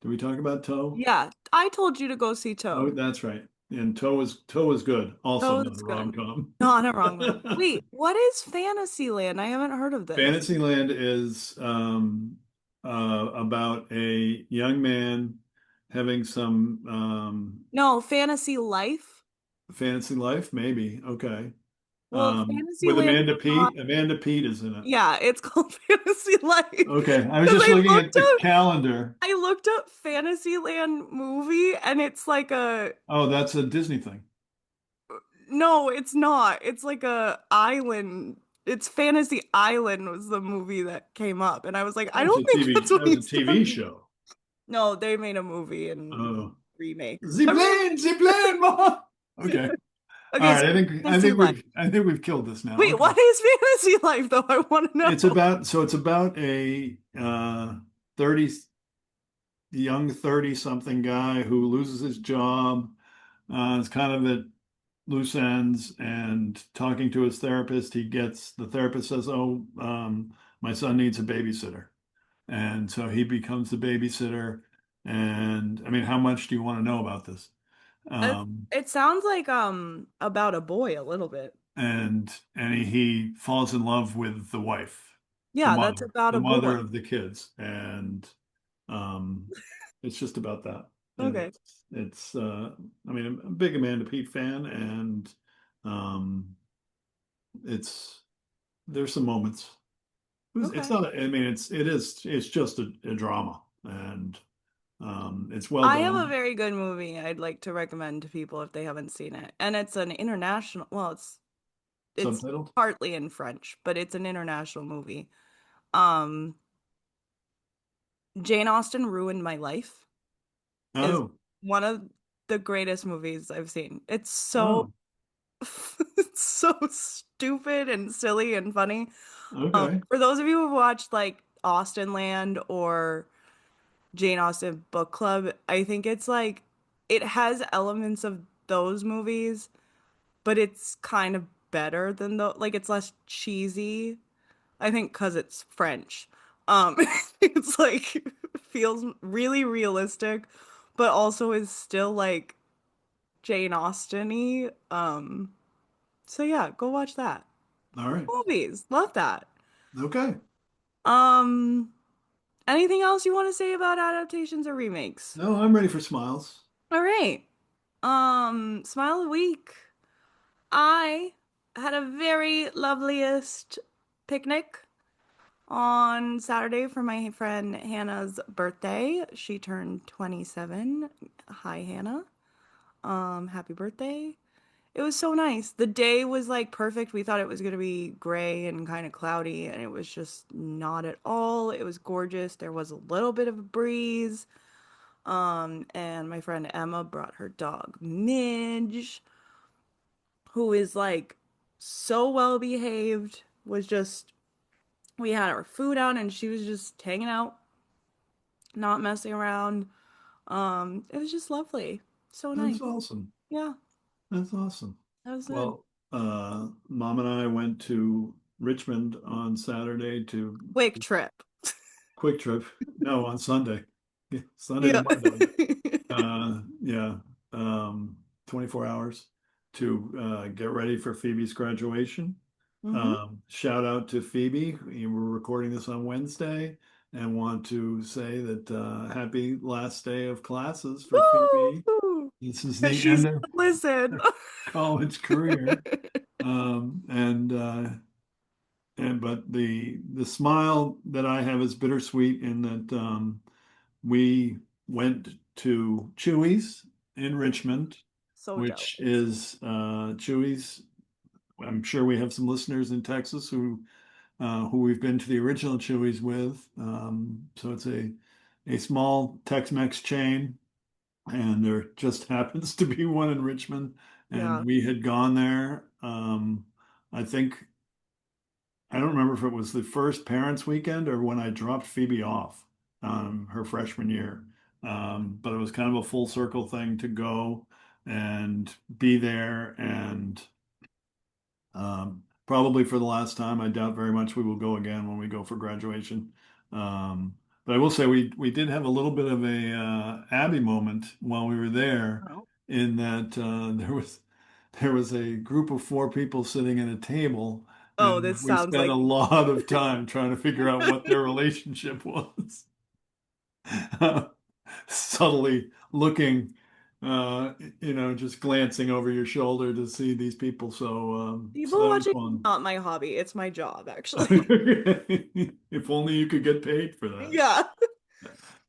Did we talk about Toe? yeah, I told you to go see Oh, Toe. that's right. And Toe was good. Also Toe not a is good. rom-com. Not a rom-com. Wait, what is Fantasyland? I haven't heard of this. Fantasyland is about a young man having some No, Fantasy Life. fantasy life, maybe. Okay. Well, With Fantasyland Amanda is not. Pete. Amanda Pete is in it. Yeah, it's called Fantasy Life Okay. I was because just looking at the calendar. I looked up Fantasyland movie and it's like a Oh, that's a Disney thing. no, it's not. It's like a island. It's Fantasy Island was the movie that came up and I was like, I That's don't a think TV. that's what That was a he's TV talking about. show. No, they made a movie and Oh, remakes. Zipline, Zipline, Mom. Okay. All Okay, so right. I Fantasy think Life. we've killed this now. Wait, Okay. what is Fantasy Life though? I want to know. It's about a 30 young 30 something guy who loses his job. It's kind of at loose ends, and talking to his therapist, the therapist says, "Oh, my son needs a babysitter." And so he becomes the babysitter. And I mean, how much do you want to know about this? It, Um, it sounds like about a boy a little bit. and he falls in love with the wife, Yeah, that's about the a boy. mother of the kids, and um, it's just about that. And Okay. it's I mean, I'm a big Amanda Peet fan, and um, it's there's some moments. It's Okay. not. I mean, it's just a drama, and it's well I have a done. very good movie I'd like to recommend to people if they haven't seen it. And it's an international, well, it's Subtitled. partly in French, but it's an international movie. Um, Jane Austen Ruined My Life is Oh, one of the greatest movies I've seen. It's so oh, It's so stupid and silly and funny. Okay. For those of you who've watched like Austen Land or Jane Austen Book Club, I think it's like it has elements of those movies, but it's kind of better than the like it's less cheesy. I think because it's French. Um, it's like feels really realistic, but also is still like Jane Austen-y. So yeah, go watch that. All right. Movies, love that. Okay. Um, anything else you want to say about adaptations or remakes? No, I'm ready for smiles. All right. Smile of the week. I had a very loveliest picnic on Saturday for my friend Hannah's birthday. She turned 27. Hi, Hannah. Happy birthday. It was so nice. The day was like perfect. We thought it was gonna be gray and kind of cloudy, and it was just not at all. It was gorgeous. There was a little bit of a breeze. And my friend Emma brought her dog Midge, who is like so well behaved, was just we had our food out and she was just hanging out, not messing around. It was just lovely. So nice. That's awesome. Yeah, That's awesome. that was good. Well, Mom and I went to Richmond on Saturday to Quick trip. quick trip. No, on Sunday. Yeah, Sunday to Yeah. Monday. Yeah, 24 hours to get ready for Phoebe's graduation. hmm Shout out to Phoebe. We're recording this on Wednesday and want to say that happy last day of classes for Phoebe. Woo! This is Because the she's end of gonna listen. her college career. Um, and uh, and but the smile that I have is bittersweet in that we went to Chewy's in Richmond, So which jealous. is Chewy's. I'm sure we have some listeners in Texas who we've been to the original Chewy's with. So it's a small Tex-Mex chain, and there just happens to be one in Richmond, and Yeah. we had gone there. I think I don't remember if it was the first parents' weekend or when I dropped Phoebe off her freshman year. But it was kind of a full circle thing to go and be there and probably for the last time. I doubt very much we will go again when we go for graduation. Um, but I will say we did have a little bit of a Abby moment while we were there, Oh. in that there was a group of four people sitting at a table, Oh, and this we sounds spent a like me. lot of time trying to figure out what their relationship was. Subtly looking, uh, just glancing over your shoulder to see these people. So People that was watching is fun. not my hobby. It's my job, actually. If only you could get paid for that. Yeah.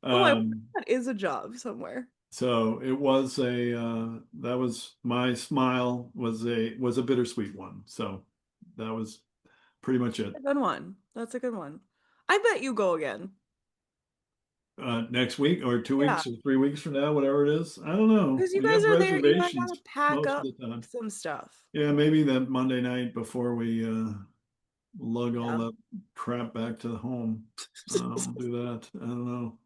Oh, I wonder Um, if that is a job somewhere. so it was that was my smile was a bittersweet one. So that was pretty much it. A good one. That's a good one. I bet you go again. Next week or two Yeah. weeks or 3 weeks from now, whatever it is. I don't know. Because you We guys have are there, you might want reservations to pack most of up the time. some stuff. Yeah, maybe that Monday night before we lug all Yeah. that crap back to the home. We'll do that. I don't know.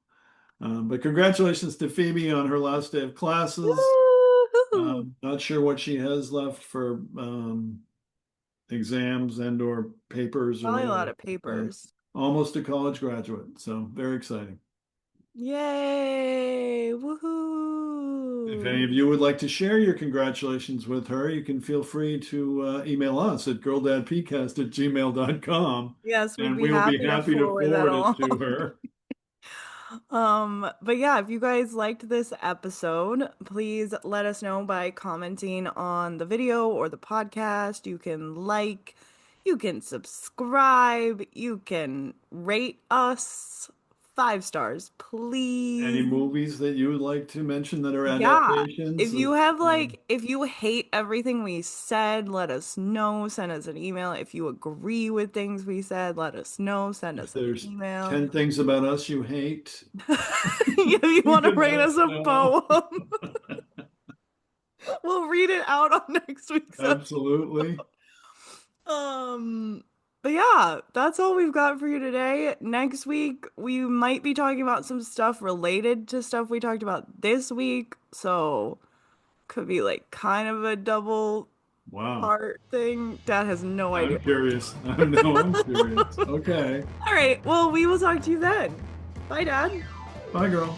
But congratulations to Phoebe on her last day of classes. Woo! Not sure what she has left for exams and or papers or Probably a lot whatever. of papers. Almost a college graduate, so very exciting. Yay! If any of Woohoo! you would like to share your congratulations with her, you can feel free to email us at girldadpcast@gmail.com, Yes, we'd and be we will be happy to happy to forward that forward it to along. her. But yeah, if you guys liked this episode, please let us know by commenting on the video or the podcast. You can like, you can subscribe, you can rate us 5 stars, Any please. movies that you would like to mention that are Yeah. adaptations If you of, have like, if you hate everything we said, let us know. Send us an email. If you agree with things we said, let us know. Send if us an there's email. 10 things about us you hate, If you you want to can write let us us a know. poem. We'll read it out on next week's episode. Absolutely. Um, but yeah, that's all we've got for you today. Next week, we might be talking about some stuff related to stuff we talked about this week. So could be like kind of a double Wow. part thing. Dad has no idea I'm what we're curious. I know I'm curious. doing. Okay. All right. Well, we will talk to you then. Bye, Dad. Bye, girl.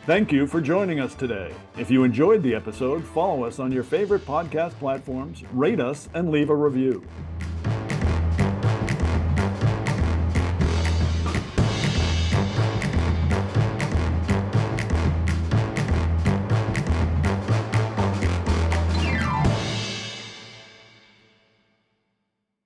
Thank you for joining us today. If you enjoyed the episode, follow us on your favorite podcast platforms, rate us, and leave a review.